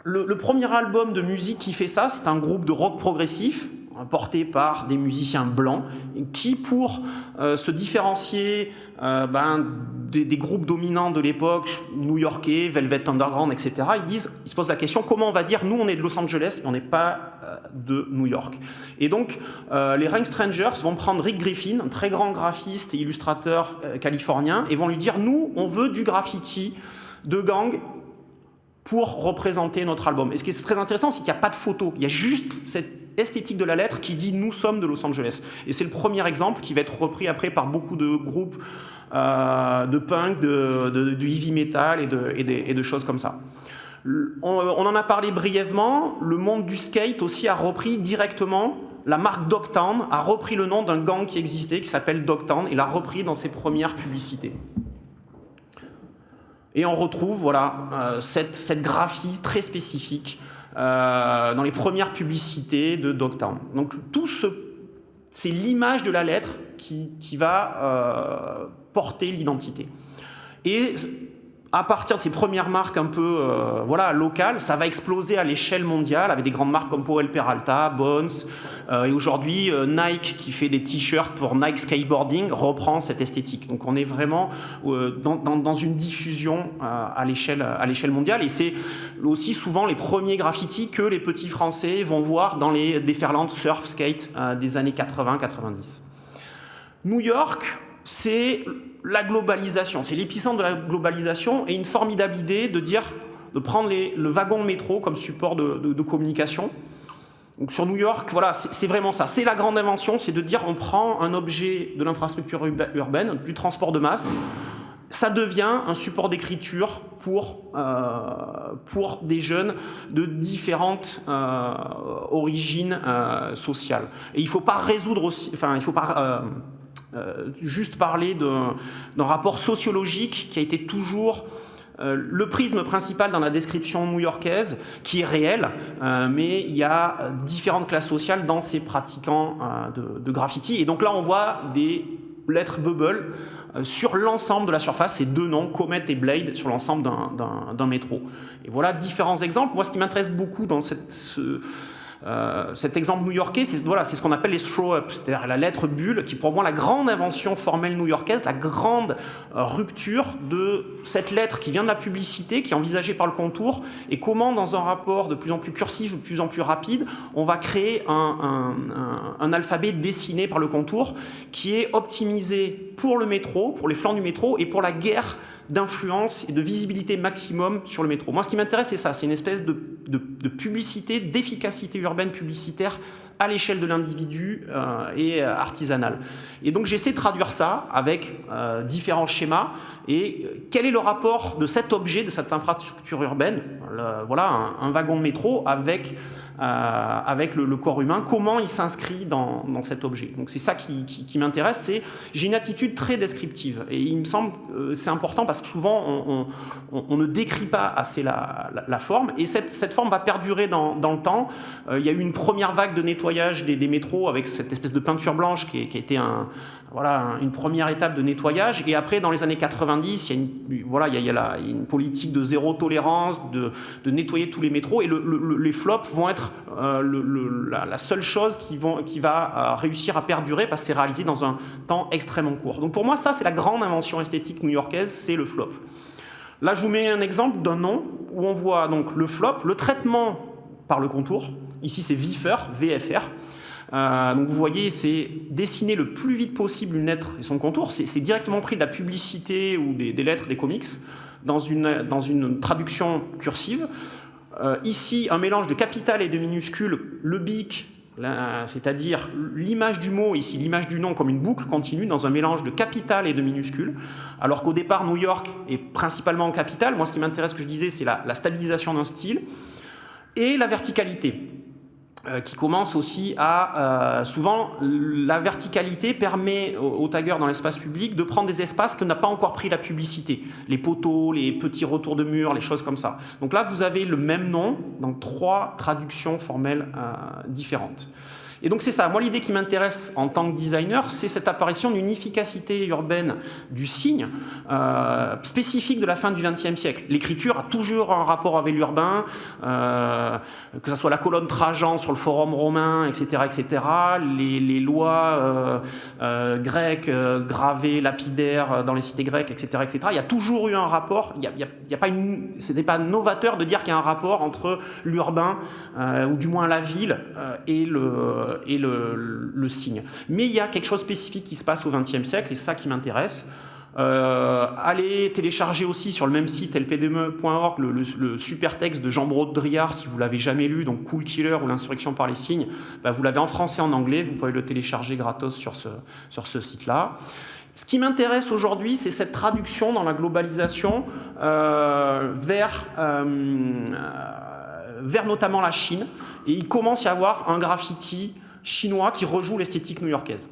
Le premier album de musique qui fait ça, c'est un groupe de rock progressif, porté par des musiciens blancs, qui, pour se différencier des groupes dominants de l'époque, new-yorkais, Velvet Underground, etc., ils se posent la question, comment on va dire, nous on est de Los Angeles et on n'est pas de New York. Et donc, les Rank Strangers vont prendre Rick Griffin, un très grand graphiste et illustrateur californien, et vont lui dire, nous, on veut du graffiti de gang pour représenter notre album. Et ce qui est très intéressant, c'est qu'il n'y a pas de photo. Il y a juste cette esthétique de la lettre qui dit « Nous sommes de Los Angeles ». Et c'est le premier exemple qui va être repris après par beaucoup de groupes de punk, de heavy metal et de choses comme ça. On en a parlé brièvement. Le monde du skate aussi a repris directement. La marque Dogtown a repris le nom d'un gang qui existait, qui s'appelle Dogtown, et l'a repris dans ses premières publicités. Et on retrouve cette graphie très spécifique dans les premières publicités de Dogtown. Donc c'est l'image de la lettre qui va porter l'identité. Et à partir de ces premières marques un peu locales, ça va exploser à l'échelle mondiale avec des grandes marques comme Powell Peralta, Bones, et aujourd'hui Nike, qui fait des t-shirts pour Nike Skateboarding, reprend cette esthétique. Donc on est vraiment dans une diffusion à l'échelle mondiale, et c'est aussi souvent les premiers graffitis que les petits Français vont voir dans les déferlantes surf skate des années 80-90. New York, c'est la globalisation, c'est l'épicentre de la globalisation, et une formidable idée de prendre le wagon métro comme support de communication. Donc sur New York, c'est vraiment ça, c'est la grande invention, c'est de dire on prend un objet de l'infrastructure urbaine, du transport de masse, ça devient un support d'écriture pour des jeunes de différentes origines sociales. Et il ne faut pas juste parler d'un rapport sociologique qui a été toujours le prisme principal dans la description new-yorkaise, qui est réel, mais il y a différentes classes sociales dans ces pratiquants de graffiti. Et donc là, on voit des lettres bubble sur l'ensemble de la surface, ces deux noms, Comet et Blade, sur l'ensemble d'un métro. Et voilà différents exemples. Moi, ce qui m'intéresse beaucoup dans cet exemple new-yorkais, c'est ce qu'on appelle les throw-ups, c'est-à-dire la lettre bulle, qui pour moi la grande invention formelle new-yorkaise, la grande rupture de cette lettre qui vient de la publicité, qui est envisagée par le contour, et comment dans un rapport de plus en plus cursif, de plus en plus rapide, on va créer un alphabet dessiné par le contour, qui est optimisé pour le métro, pour les flancs du métro, et pour la guerre d'influence et de visibilité maximum sur le métro. Moi, ce qui m'intéresse, c'est ça, c'est une espèce de publicité, d'efficacité urbaine publicitaire à l'échelle de l'individu et artisanale. Et donc, j'essaie de traduire ça avec différents schémas. Et quel est le rapport de cet objet, de cette infrastructure urbaine, voilà, un wagon de métro avec le corps humain, comment il s'inscrit dans cet objet. Donc c'est ça qui m'intéresse, j'ai une attitude très descriptive et il me semble c'est important parce que souvent on ne décrit pas assez la forme et cette forme va perdurer dans le temps. Il y a eu une première vague de nettoyage des métros avec cette espèce de peinture blanche qui a été une première étape de nettoyage. Et après, dans les années 90, il y a une politique de zéro tolérance, de nettoyer tous les métros. Et les flops vont être la seule chose qui va réussir à perdurer parce que c'est réalisé dans un temps extrêmement court. Donc pour moi, ça, c'est la grande invention esthétique new-yorkaise, c'est le flop. Là, je vous mets un exemple d'un nom où on voit donc le flop, le traitement par le contour. Ici, c'est VFR, VFR. Donc vous voyez, c'est dessiner le plus vite possible une lettre et son contour. C'est directement pris de la publicité ou des lettres des comics dans une traduction cursive. Ici, un mélange de capitales et de minuscules. Le bic, c'est-à-dire l'image du mot, ici l'image du nom comme une boucle continue dans un mélange de capitales et de minuscules. Alors qu'au départ, New York est principalement en capitale. Moi, ce qui m'intéresse, que je disais, c'est la stabilisation d'un style et la verticalité. Qui commence aussi souvent, la verticalité permet aux taggers dans l'espace public de prendre des espaces que n'a pas encore pris la publicité. Les poteaux, les petits retours de murs, les choses comme ça. Donc là, vous avez le même nom dans 3 traductions formelles différentes. Et donc c'est ça, moi l'idée qui m'intéresse en tant que designer, c'est cette apparition d'une efficacité urbaine du signe spécifique de la fin du XXe siècle. L'écriture a toujours un rapport avec l'urbain, que ce soit la colonne Trajan sur le forum romain, etc., etc., les lois grecques gravées, lapidaires dans les cités grecques, etc., etc. Il y a toujours eu un rapport, c'était pas novateur de dire qu'il y a un rapport entre l'urbain, ou du moins la ville, et le signe. Mais il y a quelque chose de spécifique qui se passe au XXe siècle, et c'est ça qui m'intéresse. Allez télécharger aussi sur le même site lpdme.org le super texte de Jean Braud-Driard si vous ne l'avez jamais lu, donc Cool Killer ou l'insurrection par les signes. Vous l'avez en français et en anglais, vous pouvez le télécharger gratos sur ce site-là. Ce qui m'intéresse aujourd'hui, c'est cette traduction dans la globalisation vers notamment la Chine. Et il commence à y avoir un graffiti chinois qui rejoue l'esthétique new-yorkaise.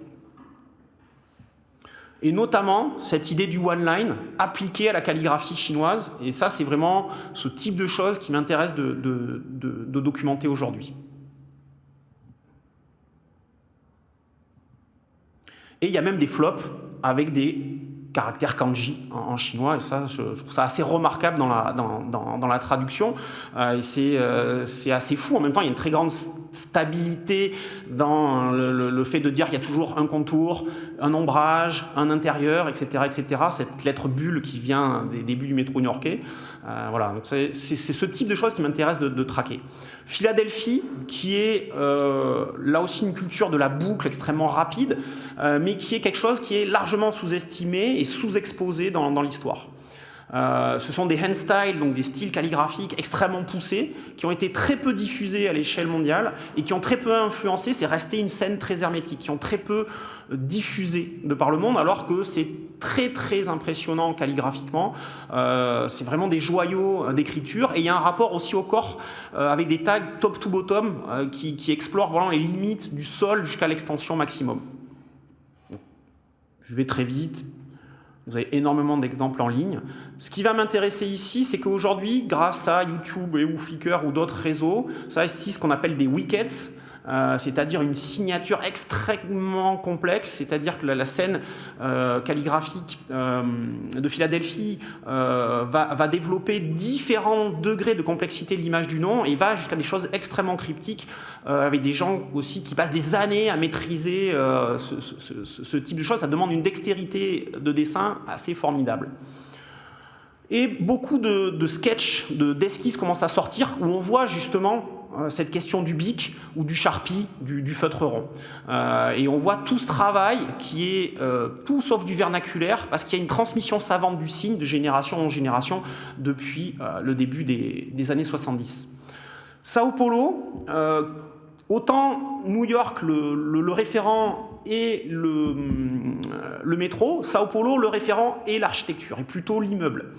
Et notamment cette idée du one-line appliquée à la calligraphie chinoise. Et ça, c'est vraiment ce type de choses qui m'intéresse de documenter aujourd'hui. Et il y a même des flops avec des caractères kanji en chinois, et ça, je trouve ça assez remarquable dans la traduction. Et c'est assez fou. En même temps, il y a une très grande stabilité dans le fait de dire qu'il y a toujours un contour, un ombrage, un intérieur, etc., etc. Cette lettre bulle qui vient des débuts du métro new-yorkais. Voilà, donc c'est ce type de choses qui m'intéresse de traquer. Philadelphie, qui est là aussi une culture de la boucle extrêmement rapide, mais qui est quelque chose qui est largement sous-estimé et sous-exposé dans l'histoire. Ce sont des handstyles, donc des styles calligraphiques extrêmement poussés, qui ont été très peu diffusés à l'échelle mondiale et qui ont très peu influencé, c'est resté une scène très hermétique, qui ont très peu diffusé de par le monde, alors que c'est très très impressionnant calligraphiquement. C'est vraiment des joyaux d'écriture, et il y a un rapport aussi au corps avec des tags top to bottom qui explorent vraiment les limites du sol jusqu'à l'extension maximum. Je vais très vite. Vous avez énormément d'exemples en ligne. Ce qui va m'intéresser ici, c'est qu'aujourd'hui, grâce à YouTube ou Flickr ou d'autres réseaux, ça ici ce qu'on appelle des wickets, c'est-à-dire une signature extrêmement complexe, c'est-à-dire que la scène calligraphique de Philadelphie va développer différents degrés de complexité de l'image du nom et va jusqu'à des choses extrêmement cryptiques, avec des gens aussi qui passent des années à maîtriser ce type de choses. Ça demande une dextérité de dessin assez formidable. Et beaucoup de sketchs, d'esquisses commencent à sortir où on voit justement cette question du bic ou du Sharpie, du feutre rond. Et on voit tout ce travail qui est tout sauf du vernaculaire parce qu'il y a une transmission savante du signe de génération en génération depuis le début des années 70. Sao Paulo, autant New York, le référent et le métro, Sao Paulo, le référent et l'architecture, et plutôt l'immeuble.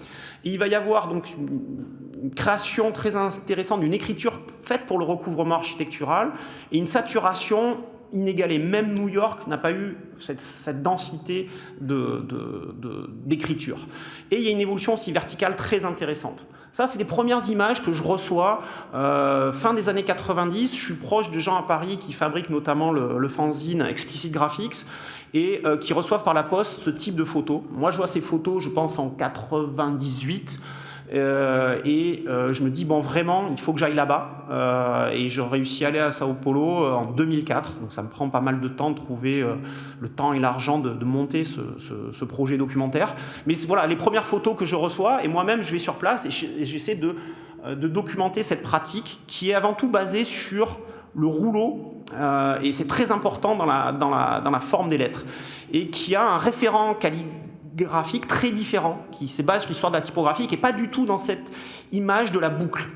Et il va y avoir donc une création très intéressante d'une écriture faite pour le recouvrement architectural et une saturation inégalée. Même New York n'a pas eu cette densité d'écriture. Et il y a une évolution aussi verticale très intéressante. Ça, c'est les premières images que je reçois fin des années 90. Je suis proche de gens à Paris qui fabriquent notamment le fanzine Explicit Graphics et qui reçoivent par la poste ce type de photos. Moi, je vois ces photos, je pense, en 98. Je me dis, bon, vraiment, il faut que j'aille là-bas. Et je réussis à aller à Sao Paulo en 2004. Donc ça me prend pas mal de temps de trouver le temps et l'argent de monter ce projet documentaire. Mais voilà, les premières photos que je reçois, et moi-même, je vais sur place et j'essaie de documenter cette pratique qui est avant tout basée sur le rouleau, et c'est très important dans la forme des lettres, et qui a un référent calligraphique très différent, qui se base sur l'histoire de la typographie, qui n'est pas du tout dans cette image de la boucle.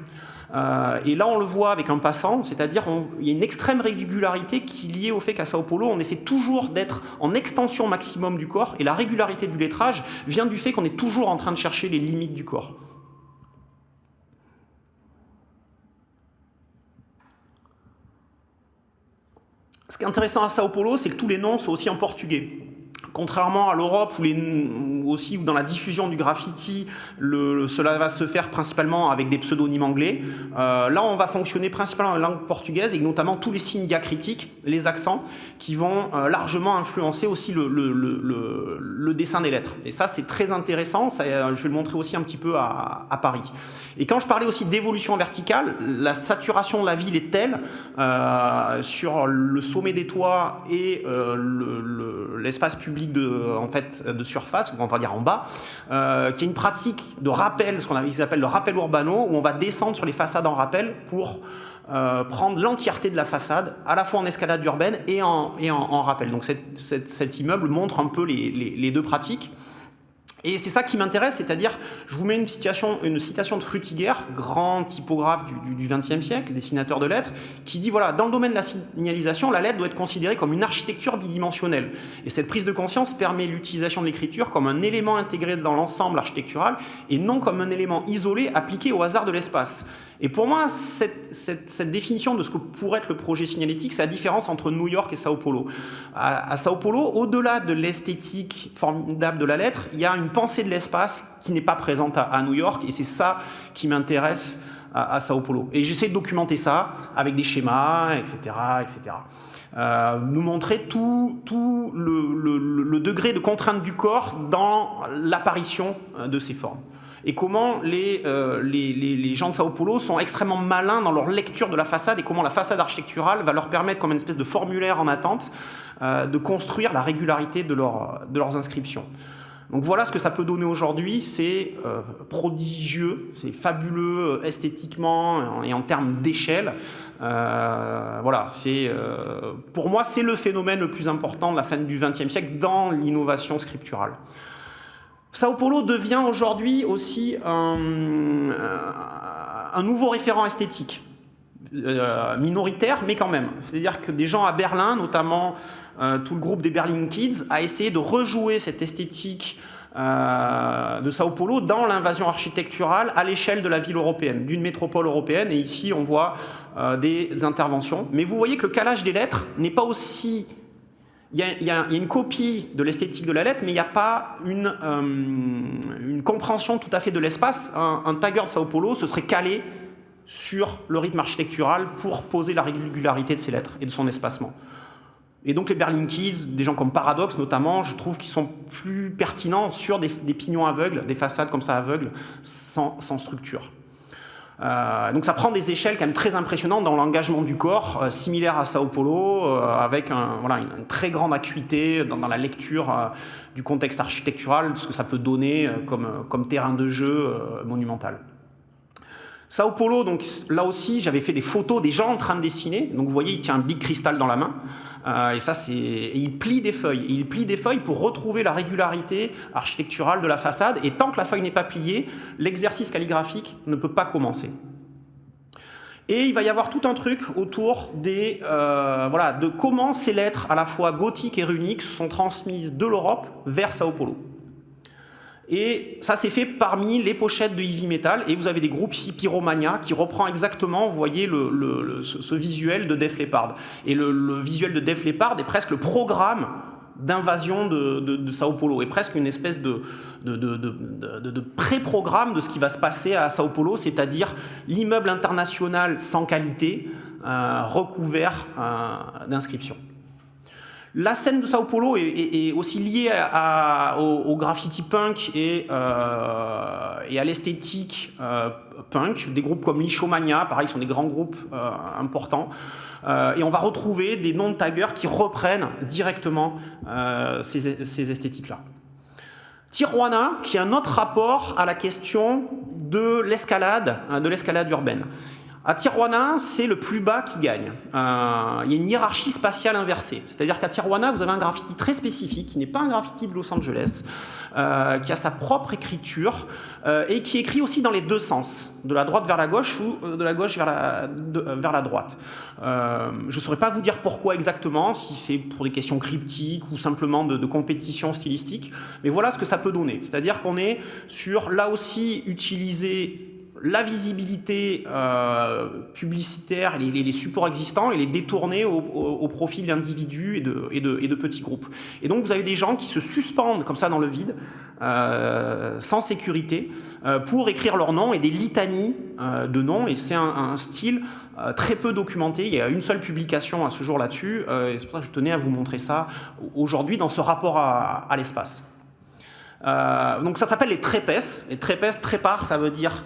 Et là, on le voit avec un passant, c'est-à-dire il y a une extrême régularité qui est liée au fait qu'à Sao Paulo, on essaie toujours d'être en extension maximum du corps, et la régularité du lettrage vient du fait qu'on est toujours en train de chercher les limites du corps. Ce qui est intéressant à Sao Paulo, c'est que tous les noms sont aussi en portugais. Contrairement à l'Europe où dans la diffusion du graffiti, cela va se faire principalement avec des pseudonymes anglais. Là, on va fonctionner principalement en langue portugaise et notamment tous les signes diacritiques, les accents, qui vont largement influencer aussi le dessin des lettres. Et ça, c'est très intéressant. Ça, je vais le montrer aussi un petit peu à Paris. Et quand je parlais aussi d'évolution verticale, la saturation de la ville est telle sur le sommet des toits et l'espace public de surface, ou on va dire en bas, qui est une pratique de rappel, ce qu'ils appellent le rappel urbano, où on va descendre sur les façades en rappel pour prendre l'entièreté de la façade, à la fois en escalade urbaine et en rappel. Donc cet immeuble montre un peu les deux pratiques. Et c'est ça qui m'intéresse, c'est-à-dire, je vous mets une citation de Frutiger, grand typographe du XXe siècle, dessinateur de lettres, qui dit, voilà, dans le domaine de la signalisation, la lettre doit être considérée comme une architecture bidimensionnelle. Et cette prise de conscience permet l'utilisation de l'écriture comme un élément intégré dans l'ensemble architectural et non comme un élément isolé appliqué au hasard de l'espace. Et pour moi, cette définition de ce que pourrait être le projet signalétique, c'est la différence entre New York et Sao Paulo. À Sao Paulo, au-delà de l'esthétique formidable de la lettre, il y a une pensée de l'espace qui n'est pas présente à New York, et c'est ça qui m'intéresse à Sao Paulo. Et j'essaie de documenter ça avec des schémas, etc. etc. Nous montrer tout le degré de contrainte du corps dans l'apparition de ces formes. Et comment les gens de Sao Paulo sont extrêmement malins dans leur lecture de la façade et comment la façade architecturale va leur permettre, comme une espèce de formulaire en attente, de construire la régularité de leurs inscriptions. Donc voilà ce que ça peut donner aujourd'hui, c'est prodigieux, c'est fabuleux esthétiquement et en termes d'échelle. Voilà, pour moi, c'est le phénomène le plus important de la fin du XXe siècle dans l'innovation scripturale. Sao Paulo devient aujourd'hui aussi un nouveau référent esthétique, minoritaire, mais quand même. C'est-à-dire que des gens à Berlin, notamment tout le groupe des Berlin Kids, a essayé de rejouer cette esthétique de Sao Paulo dans l'invasion architecturale à l'échelle de la ville européenne, d'une métropole européenne. Et ici, on voit des interventions. Mais vous voyez que le calage des lettres n'est pas aussi... Il y a une copie de l'esthétique de la lettre, mais il n'y a pas une compréhension tout à fait de l'espace. Un tagger de Sao Paulo se serait calé sur le rythme architectural pour poser la régularité de ces lettres et de son espacement. Et donc les Berlin Kids, des gens comme Paradox notamment, je trouve qu'ils sont plus pertinents sur des pignons aveugles, des façades comme ça aveugles, sans structure. Donc ça prend des échelles quand même très impressionnantes dans l'engagement du corps, similaire à Sao Paulo, avec une très grande acuité dans la lecture du contexte architectural, ce que ça peut donner comme terrain de jeu monumental. Sao Paulo, donc là aussi, j'avais fait des photos des gens en train de dessiner. Donc vous voyez, il tient un big cristal dans la main. Et il plie des feuilles. Et il plie des feuilles pour retrouver la régularité architecturale de la façade. Et tant que la feuille n'est pas pliée, l'exercice calligraphique ne peut pas commencer. Et il va y avoir tout un truc autour de comment ces lettres, à la fois gothiques et runiques, sont transmises de l'Europe vers Sao Paulo. Et ça s'est fait parmi les pochettes de heavy metal, et vous avez des groupes ici, Pyromania, qui reprend exactement, vous voyez, ce visuel de Def Leppard. Et le visuel de Def Leppard est presque le programme d'invasion de Sao Paulo, et presque une espèce de pré-programme de ce qui va se passer à Sao Paulo, c'est-à-dire l'immeuble international sans qualité, recouvert d'inscriptions. La scène de Sao Paulo est aussi liée au graffiti punk et à l'esthétique punk. Des groupes comme Lishomania, pareil, sont des grands groupes importants. Et on va retrouver des noms de taggers qui reprennent directement ces esthétiques-là. Tijuana, qui a un autre rapport à la question de l'escalade urbaine. À Tijuana, c'est le plus bas qui gagne. Il y a une hiérarchie spatiale inversée. C'est-à-dire qu'à Tijuana, vous avez un graffiti très spécifique, qui n'est pas un graffiti de Los Angeles, qui a sa propre écriture, et qui écrit aussi dans les deux sens, de la droite vers la gauche ou de la gauche vers la droite. Je ne saurais pas vous dire pourquoi exactement, si c'est pour des questions cryptiques ou simplement de compétition stylistique, mais voilà ce que ça peut donner. C'est-à-dire qu'on est sur, là aussi, utiliser la visibilité publicitaire, les supports existants, et les détourner au profit d'individus et de petits groupes. Et donc vous avez des gens qui se suspendent comme ça dans le vide, sans sécurité, pour écrire leur nom et des litanies de noms, et c'est un style très peu documenté. Il y a une seule publication à ce jour là-dessus, et c'est pour ça que je tenais à vous montrer ça aujourd'hui dans ce rapport à l'espace. Donc ça s'appelle les trepes. Les trepes, trepar, ça veut dire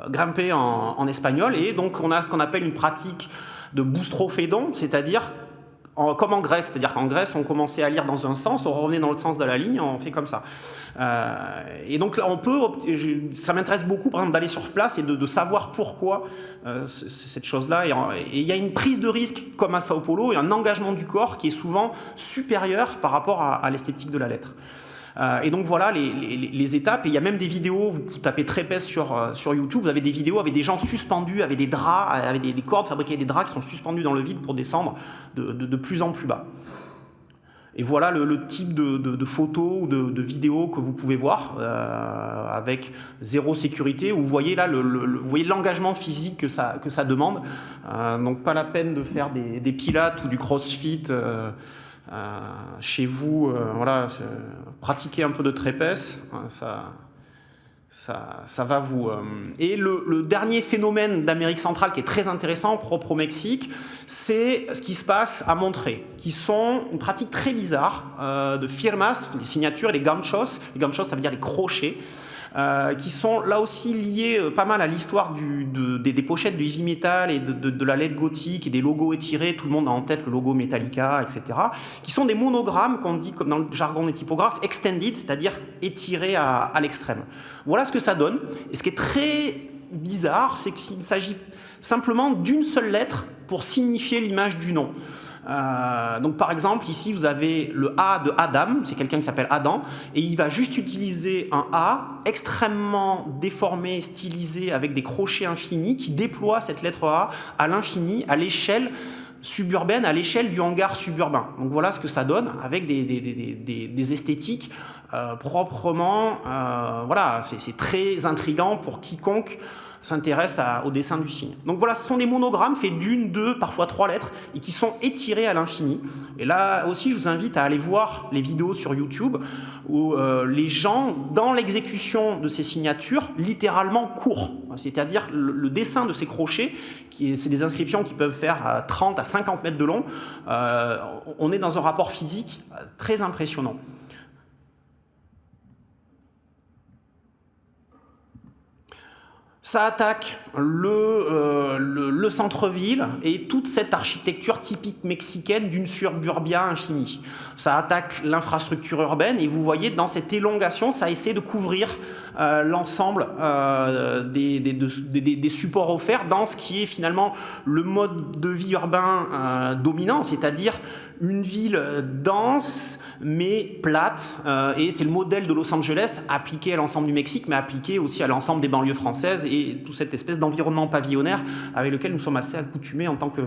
grimper en espagnol. Et donc on a ce qu'on appelle une pratique de boustrofédon, c'est-à-dire comme en Grèce. C'est-à-dire qu'en Grèce, on commençait à lire dans un sens, on revenait dans le sens de la ligne, on fait comme ça. Et donc on peut, ça m'intéresse beaucoup par exemple d'aller sur place et de savoir pourquoi cette chose-là. Et il y a une prise de risque comme à Sao Paulo et un engagement du corps qui est souvent supérieur par rapport à l'esthétique de la lettre. Et donc voilà les étapes, et il y a même des vidéos, vous tapez trepes sur YouTube, vous avez des vidéos avec des gens suspendus, avec des draps, avec des cordes fabriquées, des draps qui sont suspendus dans le vide pour descendre de plus en plus bas. Et voilà le type de photos ou de vidéos que vous pouvez voir, avec zéro sécurité, où vous voyez là vous voyez l'engagement physique que ça demande. Donc pas la peine de faire des pilates ou du crossfit chez vous, voilà, pratiquez un peu de trepes, ça va vous... Et le dernier phénomène d'Amérique centrale qui est très intéressant, propre au Mexique, c'est ce qui se passe à Monterrey, qui sont une pratique très bizarre de firmas, des signatures, les ganchos. Les ganchos, ça veut dire les crochets. Qui sont là aussi liés pas mal à l'histoire des pochettes du heavy metal et de la lettre gothique et des logos étirés, tout le monde a en tête le logo Metallica, etc., qui sont des monogrammes qu'on dit, comme dans le jargon des typographes, extended, c'est-à-dire étirés à l'extrême. Voilà ce que ça donne. Et ce qui est très bizarre, c'est qu'il s'agit simplement d'une seule lettre pour signifier l'image du nom. Donc par exemple ici vous avez le A de Adam, c'est quelqu'un qui s'appelle Adam, et il va juste utiliser un A extrêmement déformé, stylisé, avec des crochets infinis qui déploient cette lettre A à l'infini, à l'échelle suburbaine, à l'échelle du hangar suburbain. Donc voilà ce que ça donne, avec des esthétiques proprement, voilà, c'est très intriguant pour quiconque s'intéresse au dessin du signe. Donc voilà, ce sont des monogrammes faits d'une, deux, parfois trois lettres, et qui sont étirés à l'infini. Et là aussi, je vous invite à aller voir les vidéos sur YouTube, où les gens, dans l'exécution de ces signatures, littéralement courent. c'est-à-dire le dessin de ces crochets, c'est des inscriptions qui peuvent faire 30 à 50 mètres de long. On est dans un rapport physique très impressionnant. Ça attaque le centre-ville et toute cette architecture typique mexicaine d'une suburbia infinie. Ça attaque l'infrastructure urbaine et vous voyez dans cette élongation, ça essaie de couvrir l'ensemble des supports offerts dans ce qui est finalement le mode de vie urbain dominant, c'est-à-dire une ville dense mais plate, et c'est le modèle de Los Angeles appliqué à l'ensemble du Mexique, mais appliqué aussi à l'ensemble des banlieues françaises et toute cette espèce d'environnement pavillonnaire avec lequel nous sommes assez accoutumés en tant que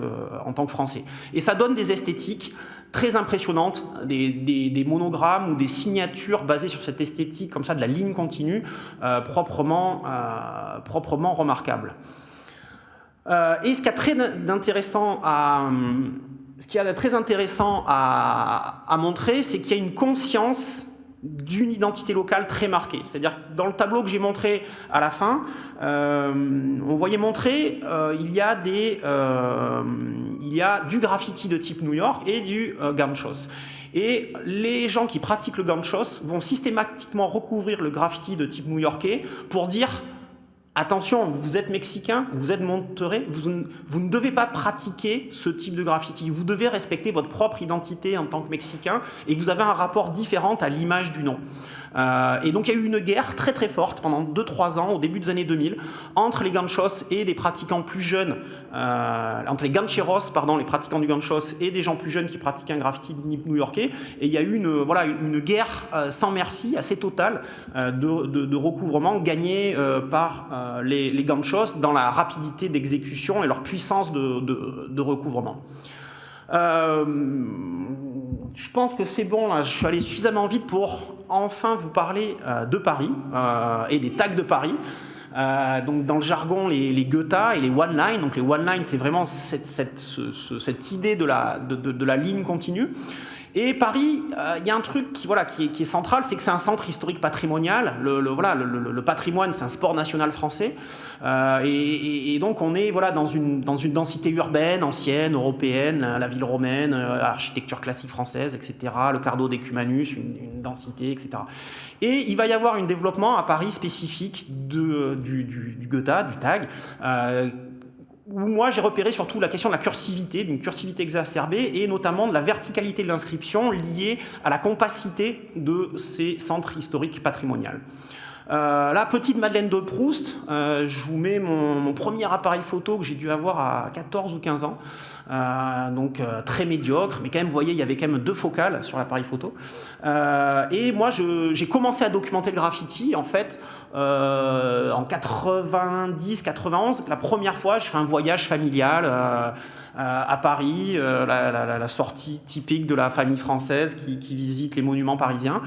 Français. Et ça donne des esthétiques très impressionnantes, des monogrammes ou des signatures basées sur cette esthétique comme ça de la ligne continue, proprement remarquables. Et ce qui est très intéressant à montrer, c'est qu'il y a une conscience d'une identité locale très marquée. C'est-à-dire que dans le tableau que j'ai montré à la fin, on voyait montrer il y a du graffiti de type New York et du ganchos. Et les gens qui pratiquent le ganchos vont systématiquement recouvrir le graffiti de type new-yorkais pour dire attention, vous êtes mexicain, vous êtes monterrey, vous ne devez pas pratiquer ce type de graffiti. Vous devez respecter votre propre identité en tant que mexicain et vous avez un rapport différent à l'image du nom. Et donc il y a eu une guerre très très forte pendant 2-3 ans au début des années 2000 entre les ganchos et des pratiquants plus jeunes, entre les gancheros, les pratiquants du ganchos et des gens plus jeunes qui pratiquaient un graffiti new-yorkais. Et il y a eu une guerre sans merci assez totale de recouvrement gagnée par les ganchos dans la rapidité d'exécution et leur puissance de recouvrement. Je pense que c'est bon, là, je suis allé suffisamment vite pour enfin vous parler de Paris et des tags de Paris. Donc dans le jargon, les Goethe et les one-line. Donc les one-line, c'est vraiment cette idée de la ligne continue. Et Paris, il y a un truc qui est central, c'est que c'est un centre historique patrimonial. Le patrimoine, c'est un sport national français. Et donc on est dans une densité urbaine, ancienne, européenne, la ville romaine, architecture classique française, etc. Le Cardo d'Ecumanus, une densité, etc. Et il va y avoir un développement à Paris spécifique du Goethe, du tag, où moi j'ai repéré surtout la question de la cursivité, d'une cursivité exacerbée et notamment de la verticalité de l'inscription liée à la compacité de ces centres historiques patrimoniaux. La petite Madeleine de Proust, je vous mets mon premier appareil photo que j'ai dû avoir à 14 ou 15 ans, donc très médiocre, mais quand même, vous voyez, il y avait quand même 2 focales sur l'appareil photo. Et moi, j'ai commencé à documenter le graffiti, en fait, en 90-91. La première fois, je fais un voyage familial à Paris, la sortie typique de la famille française qui visite les monuments parisiens.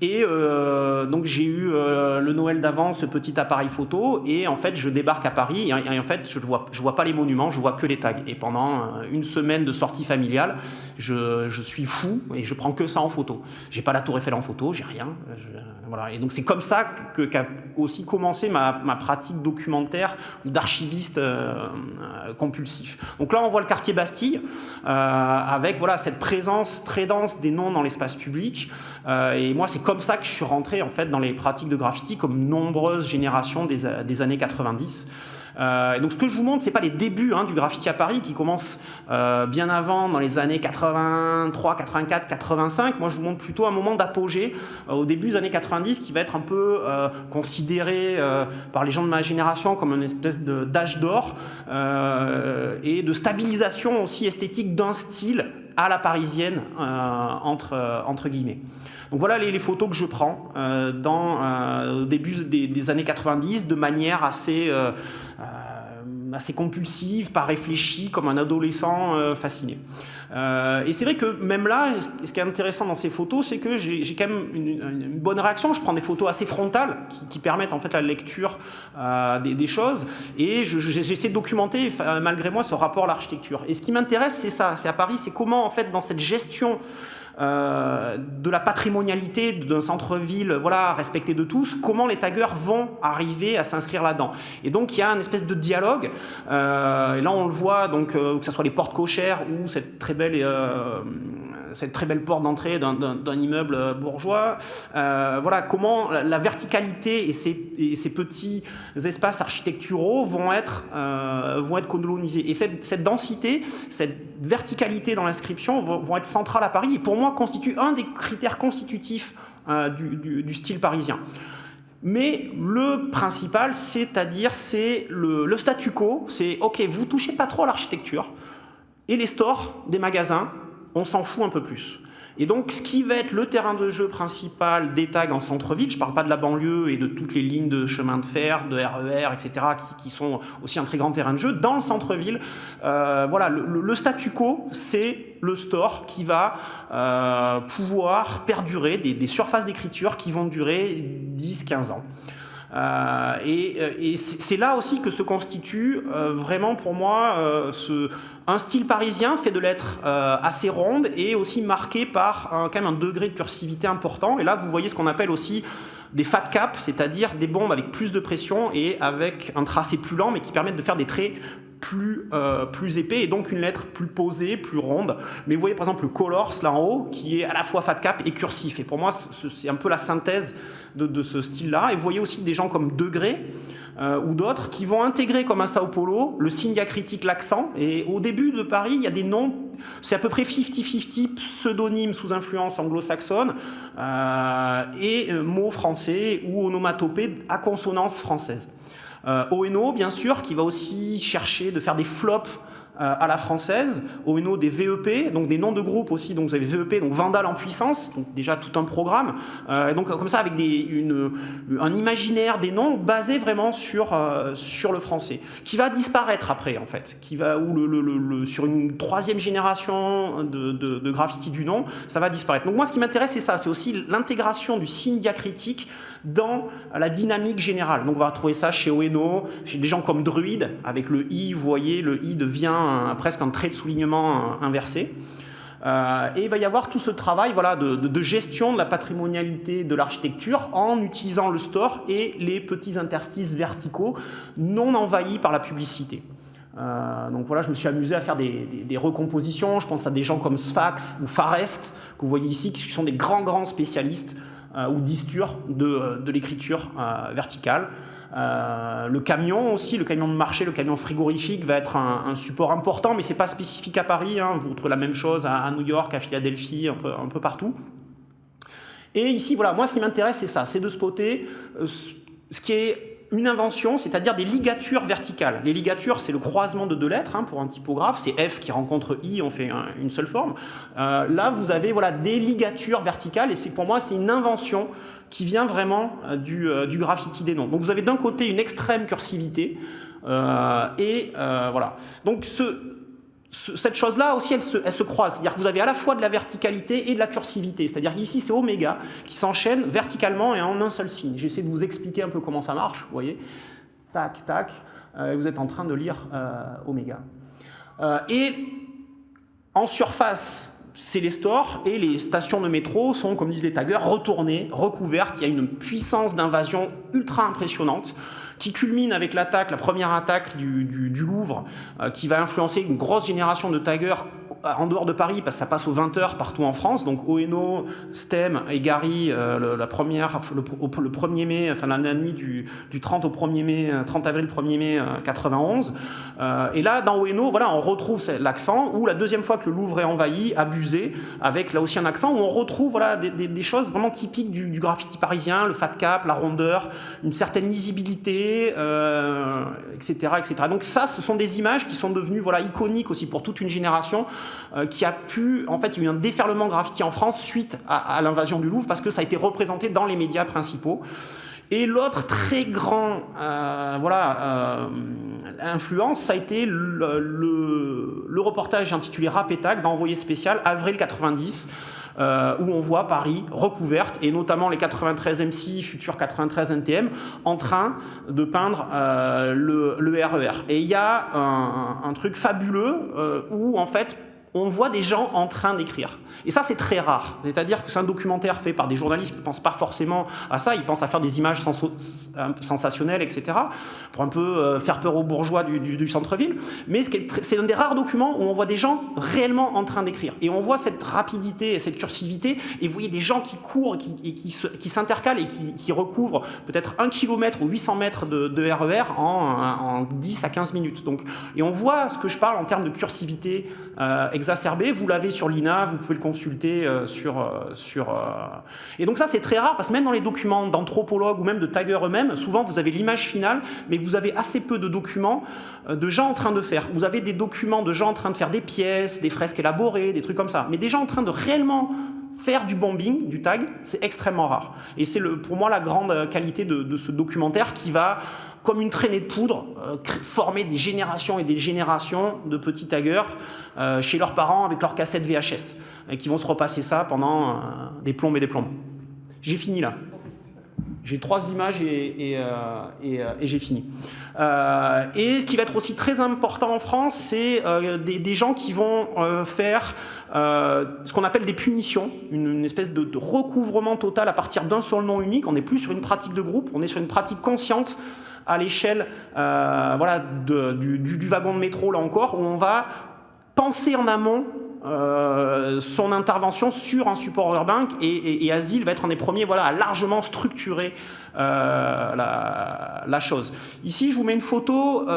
Et donc j'ai eu le Noël d'avant ce petit appareil photo et en fait je débarque à Paris et en fait je vois pas les monuments, je vois que les tags. Et pendant une semaine de sortie familiale, je suis fou et je prends que ça en photo. J'ai pas la Tour Eiffel en photo, j'ai rien. Voilà. Et donc c'est comme ça qu'a aussi commencé ma pratique documentaire ou d'archiviste compulsif. Donc là on voit le quartier Bastille avec cette présence très dense des noms dans l'espace public. Et moi c'est comme ça que je suis rentré en fait dans les pratiques de graffiti comme nombreuses générations des années 90. Et donc ce que je vous montre, c'est pas les débuts du graffiti à Paris qui commencent bien avant, dans les années 83, 84, 85. Moi je vous montre plutôt un moment d'apogée au début des années 90 qui va être un peu considéré par les gens de ma génération comme une espèce d'âge d'or et de stabilisation aussi esthétique d'un style à la parisienne entre guillemets. Donc voilà les photos que je prends au début des années 90 de manière assez compulsive, pas réfléchie, comme un adolescent fasciné. Et c'est vrai que même là, ce qui est intéressant dans ces photos, c'est que j'ai quand même une bonne réaction. Je prends des photos assez frontales qui permettent en fait la lecture des choses et j'essaie de documenter malgré moi ce rapport à l'architecture. Et ce qui m'intéresse, c'est ça, c'est à Paris, c'est comment en fait dans cette gestion de la patrimonialité d'un centre-ville, voilà, respecté de tous, comment les taggers vont arriver à s'inscrire là-dedans. Et donc il y a une espèce de dialogue, et là on le voit, donc, que ce soit les portes cochères ou cette très belle porte d'entrée d'un immeuble bourgeois, voilà, comment la verticalité et ces petits espaces architecturaux vont être colonisés. Et cette densité, cette verticalité dans l'inscription vont être centrales à Paris, et pour moi constitue un des critères constitutifs du style parisien. Mais le principal, c'est-à-dire, c'est le statu quo, c'est ok, vous touchez pas trop à l'architecture, et les stores des magasins, on s'en fout un peu plus. Et donc, ce qui va être le terrain de jeu principal des tags en centre-ville, je ne parle pas de la banlieue et de toutes les lignes de chemin de fer, de RER, etc., qui sont aussi un très grand terrain de jeu, dans le centre-ville, voilà, le statu quo, c'est le store qui va pouvoir perdurer, des surfaces d'écriture qui vont durer 10-15 ans. Et c'est là aussi que se constitue vraiment pour moi un style parisien fait de lettres assez rondes et aussi marqué par quand même un degré de cursivité important. Et là vous voyez ce qu'on appelle aussi des fat caps, c'est-à-dire des bombes avec plus de pression et avec un tracé plus lent mais qui permettent de faire des traits plus épais et donc une lettre plus posée, plus ronde. Mais vous voyez par exemple le Colors là en haut qui est à la fois fat cap et cursif. Et pour moi c'est un peu la synthèse de ce style-là. Et vous voyez aussi des gens comme Degré ou d'autres qui vont intégrer comme à Sao Paulo le signe diacritique, l'accent. Et au début de Paris, il y a des noms, c'est à peu près 50-50 pseudonymes sous influence anglo-saxonne et mots français ou onomatopées à consonance française. ONO, bien sûr, qui va aussi chercher de faire des flops à la française. ONO, des VEP, donc des noms de groupe aussi. Donc vous avez VEP, donc Vandal en puissance, donc déjà tout un programme. Donc comme ça, avec un imaginaire des noms basé vraiment sur le français, qui va disparaître après, en fait. Sur une troisième génération de graffiti du nom, ça va disparaître. Donc moi, ce qui m'intéresse, c'est ça. C'est aussi l'intégration du signe diacritique dans la dynamique générale. Donc on va retrouver ça chez ONO, chez des gens comme Druid, avec le I, vous voyez, le I devient presque un trait de soulignement inversé. Et il va y avoir tout ce travail voilà, de gestion de la patrimonialité de l'architecture en utilisant le store et les petits interstices verticaux non envahis par la publicité. Donc voilà, je me suis amusé à faire des recompositions. Je pense à des gens comme Sfax ou Farest, que vous voyez ici, qui sont des grands spécialistes ou d'isture de l'écriture verticale. Le camion aussi, le camion de marché, le camion frigorifique va être un support important, mais ce n'est pas spécifique à Paris, hein. Vous retrouvez la même chose à New York, à Philadelphie, un peu partout. Et ici, voilà, moi ce qui m'intéresse, c'est ça, c'est de spotter ce qui est une invention, c'est-à-dire des ligatures verticales. Les ligatures, c'est le croisement de deux lettres, hein, pour un typographe, c'est F qui rencontre I, on fait une seule forme. Là, vous avez voilà, des ligatures verticales, et pour moi, c'est une invention qui vient vraiment du graffiti des noms. Donc vous avez d'un côté une extrême cursivité, voilà. Donc cette chose-là aussi, elle se croise. C'est-à-dire que vous avez à la fois de la verticalité et de la cursivité. C'est-à-dire qu'ici, c'est oméga qui s'enchaîne verticalement et en un seul signe. J'essaie de vous expliquer un peu comment ça marche, vous voyez. Tac, tac. Vous êtes en train de lire oméga. Et en surface, c'est les stores et les stations de métro sont, comme disent les taggers, retournées, recouvertes. Il y a une puissance d'invasion ultra impressionnante qui culmine avec la première attaque du Louvre, qui va influencer une grosse génération de taggers en dehors de Paris, parce que ça passe aux 20h partout en France. Donc ONO, STEM et Gary, le 1er mai, enfin la nuit du 30 au 1er mai, 30 avril 1er mai 91. Et là, dans ONO, voilà, on retrouve l'accent, où la deuxième fois que le Louvre est envahi, abusé, avec là aussi un accent, où on retrouve voilà, des choses vraiment typiques du graffiti parisien, le fat cap, la rondeur, une certaine lisibilité, etc., etc. Donc ça, ce sont des images qui sont devenues voilà, iconiques aussi pour toute une génération qui a pu... En fait, il y a eu un déferlement graffiti en France suite à l'invasion du Louvre, parce que ça a été représenté dans les médias principaux. Et l'autre très grand influence, ça a été le reportage intitulé Rap et Tag dans Envoyé spécial, avril 90, où on voit Paris recouverte, et notamment les 93 MC, futurs 93 NTM, en train de peindre le RER. Et il y a un truc fabuleux où, en fait, on voit des gens en train d'écrire. Et ça, c'est très rare. C'est-à-dire que c'est un documentaire fait par des journalistes qui ne pensent pas forcément à ça, ils pensent à faire des images sensationnelles, etc., pour un peu faire peur aux bourgeois du centre-ville. Mais c'est un des rares documents où on voit des gens réellement en train d'écrire. Et on voit cette rapidité et cette cursivité, et vous voyez des gens qui courent, qui s'intercalent et qui recouvrent peut-être 1 km ou 800 mètres de RER en 10 à 15 minutes. Donc, et on voit ce que je parle en termes de cursivité exacerbée. Vous l'avez sur l'INA, vous pouvez le consulter Et donc ça, c'est très rare, parce que même dans les documents d'anthropologues ou même de taggers eux-mêmes, souvent vous avez l'image finale, mais vous avez assez peu de documents de gens en train de faire. Vous avez des documents de gens en train de faire des pièces, des fresques élaborées, des trucs comme ça. Mais des gens en train de réellement faire du bombing, du tag, c'est extrêmement rare. Et c'est pour moi la grande qualité de ce documentaire qui va, comme une traînée de poudre, former des générations et des générations de petits taggers chez leurs parents avec leurs cassettes VHS, et qui vont se repasser ça pendant des plombes et des plombes. J'ai fini là. J'ai 3 images et j'ai fini. Et ce qui va être aussi très important en France, c'est des gens qui vont faire ce qu'on appelle des punitions, une espèce de recouvrement total à partir d'un seul nom unique. On n'est plus sur une pratique de groupe, on est sur une pratique consciente à l'échelle voilà, du wagon de métro, là encore, où on va penser en amont son intervention sur un support urbain, et Asile va être un des premiers, voilà, à largement structurer la chose. Ici, je vous mets une photo,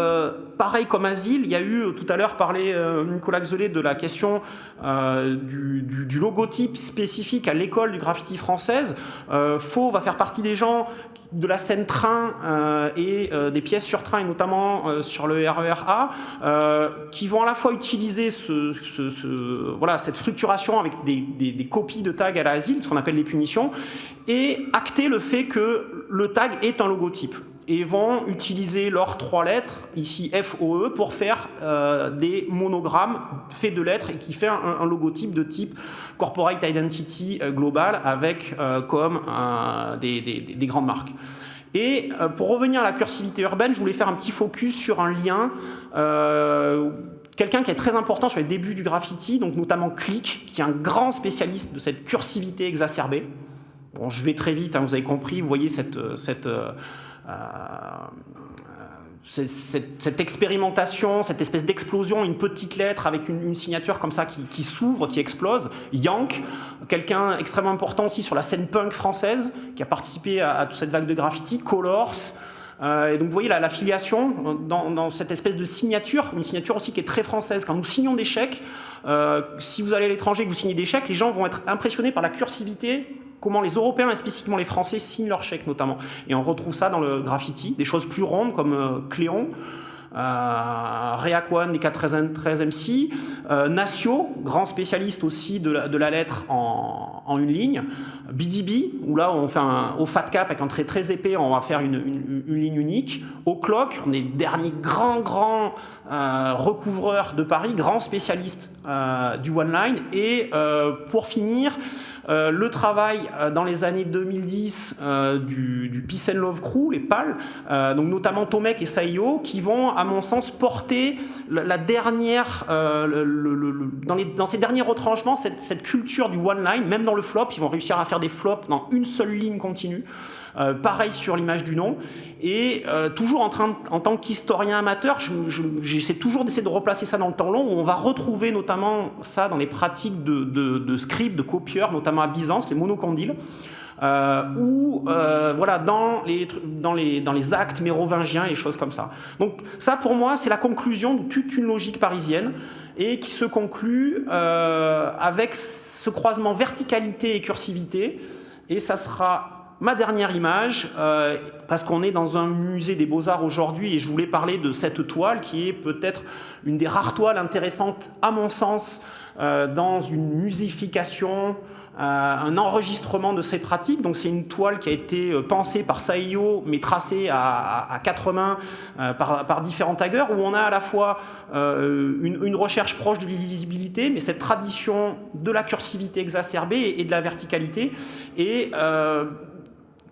pareil comme Asile. Il y a eu tout à l'heure parlé Nicolas Xelet de la question du logotype spécifique à l'école du graffiti française. Faux va faire partie des gens de la scène train et des pièces sur train, et notamment sur le RER A, qui vont à la fois utiliser voilà, cette structuration avec des copies de tags à la Asile, ce qu'on appelle les punitions, et acter le fait que le tag est un logotype. Et vont utiliser leurs 3 lettres, ici FOE, pour faire des monogrammes faits de lettres et qui fait un logotype de type Corporate Identity Global avec comme des grandes marques. Et pour revenir à la cursivité urbaine, je voulais faire un petit focus sur un lien, quelqu'un qui est très important sur les débuts du graffiti, donc notamment Click, qui est un grand spécialiste de cette cursivité exacerbée. Bon, je vais très vite, hein, vous avez compris, vous voyez cette expérimentation, cette espèce d'explosion, une petite lettre avec une signature comme ça qui s'ouvre, qui explose. Yank, quelqu'un extrêmement important aussi sur la scène punk française, qui a participé à toute cette vague de graffiti. Colors. Et donc vous voyez la filiation dans cette espèce de signature, une signature aussi qui est très française. Quand nous signons des chèques, si vous allez à l'étranger et que vous signez des chèques, les gens vont être impressionnés par la cursivité, comment les Européens et spécifiquement les Français signent leurs chèques notamment. Et on retrouve ça dans le graffiti, des choses plus rondes comme Cléon, Reaquan des 413 MC, Nacio, grand spécialiste aussi de la lettre en une ligne, BDB, où là on fait au fat cap avec un trait très épais, on va faire une ligne unique. Au Clock, on est dernier grand recouvreur de Paris, grand spécialiste du one line. Et pour finir, le travail dans les années 2010 du Peace and Love Crew, les PAL, donc notamment Tomek et Saïo, qui vont, à mon sens, porter la dernière, dans ces derniers retranchements, cette culture du one line, même dans le flop, ils vont réussir à faire des flops dans une seule ligne continue. Pareil sur l'image du nom. Et toujours en tant qu'historien amateur, j'essaie toujours d'essayer de replacer ça dans le temps long, où on va retrouver notamment ça dans les pratiques de script, de copieurs, notamment à Byzance, les monocondyles, ou voilà, dans les actes mérovingiens et choses comme ça. Donc ça, pour moi, c'est la conclusion de toute une logique parisienne, et qui se conclut avec ce croisement verticalité et cursivité. Et ça sera ma dernière image, parce qu'on est dans un musée des Beaux-Arts aujourd'hui, et je voulais parler de cette toile qui est peut-être une des rares toiles intéressantes, à mon sens, dans une muséification, un enregistrement de ces pratiques. Donc c'est une toile qui a été pensée par Saïo, mais tracée à 4 mains par différents taggers, où on a à la fois une recherche proche de l'illisibilité, mais cette tradition de la cursivité exacerbée et de la verticalité. Et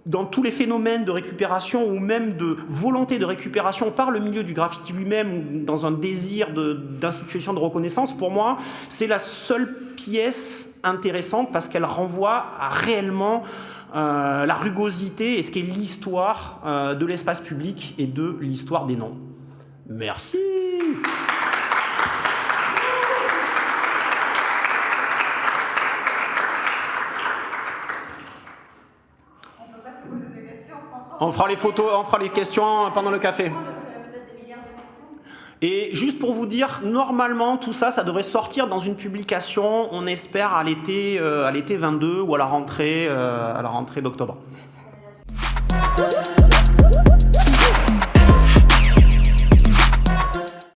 dans tous les phénomènes de récupération ou même de volonté de récupération par le milieu du graffiti lui-même ou dans un désir d'institution de reconnaissance, pour moi, c'est la seule pièce intéressante parce qu'elle renvoie à réellement la rugosité et ce qu'est l'histoire de l'espace public et de l'histoire des noms. Merci. On fera les photos, on fera les questions pendant le café. Et juste pour vous dire, normalement, tout ça, ça devrait sortir dans une publication, on espère, à l'été 22 ou à la rentrée d'octobre.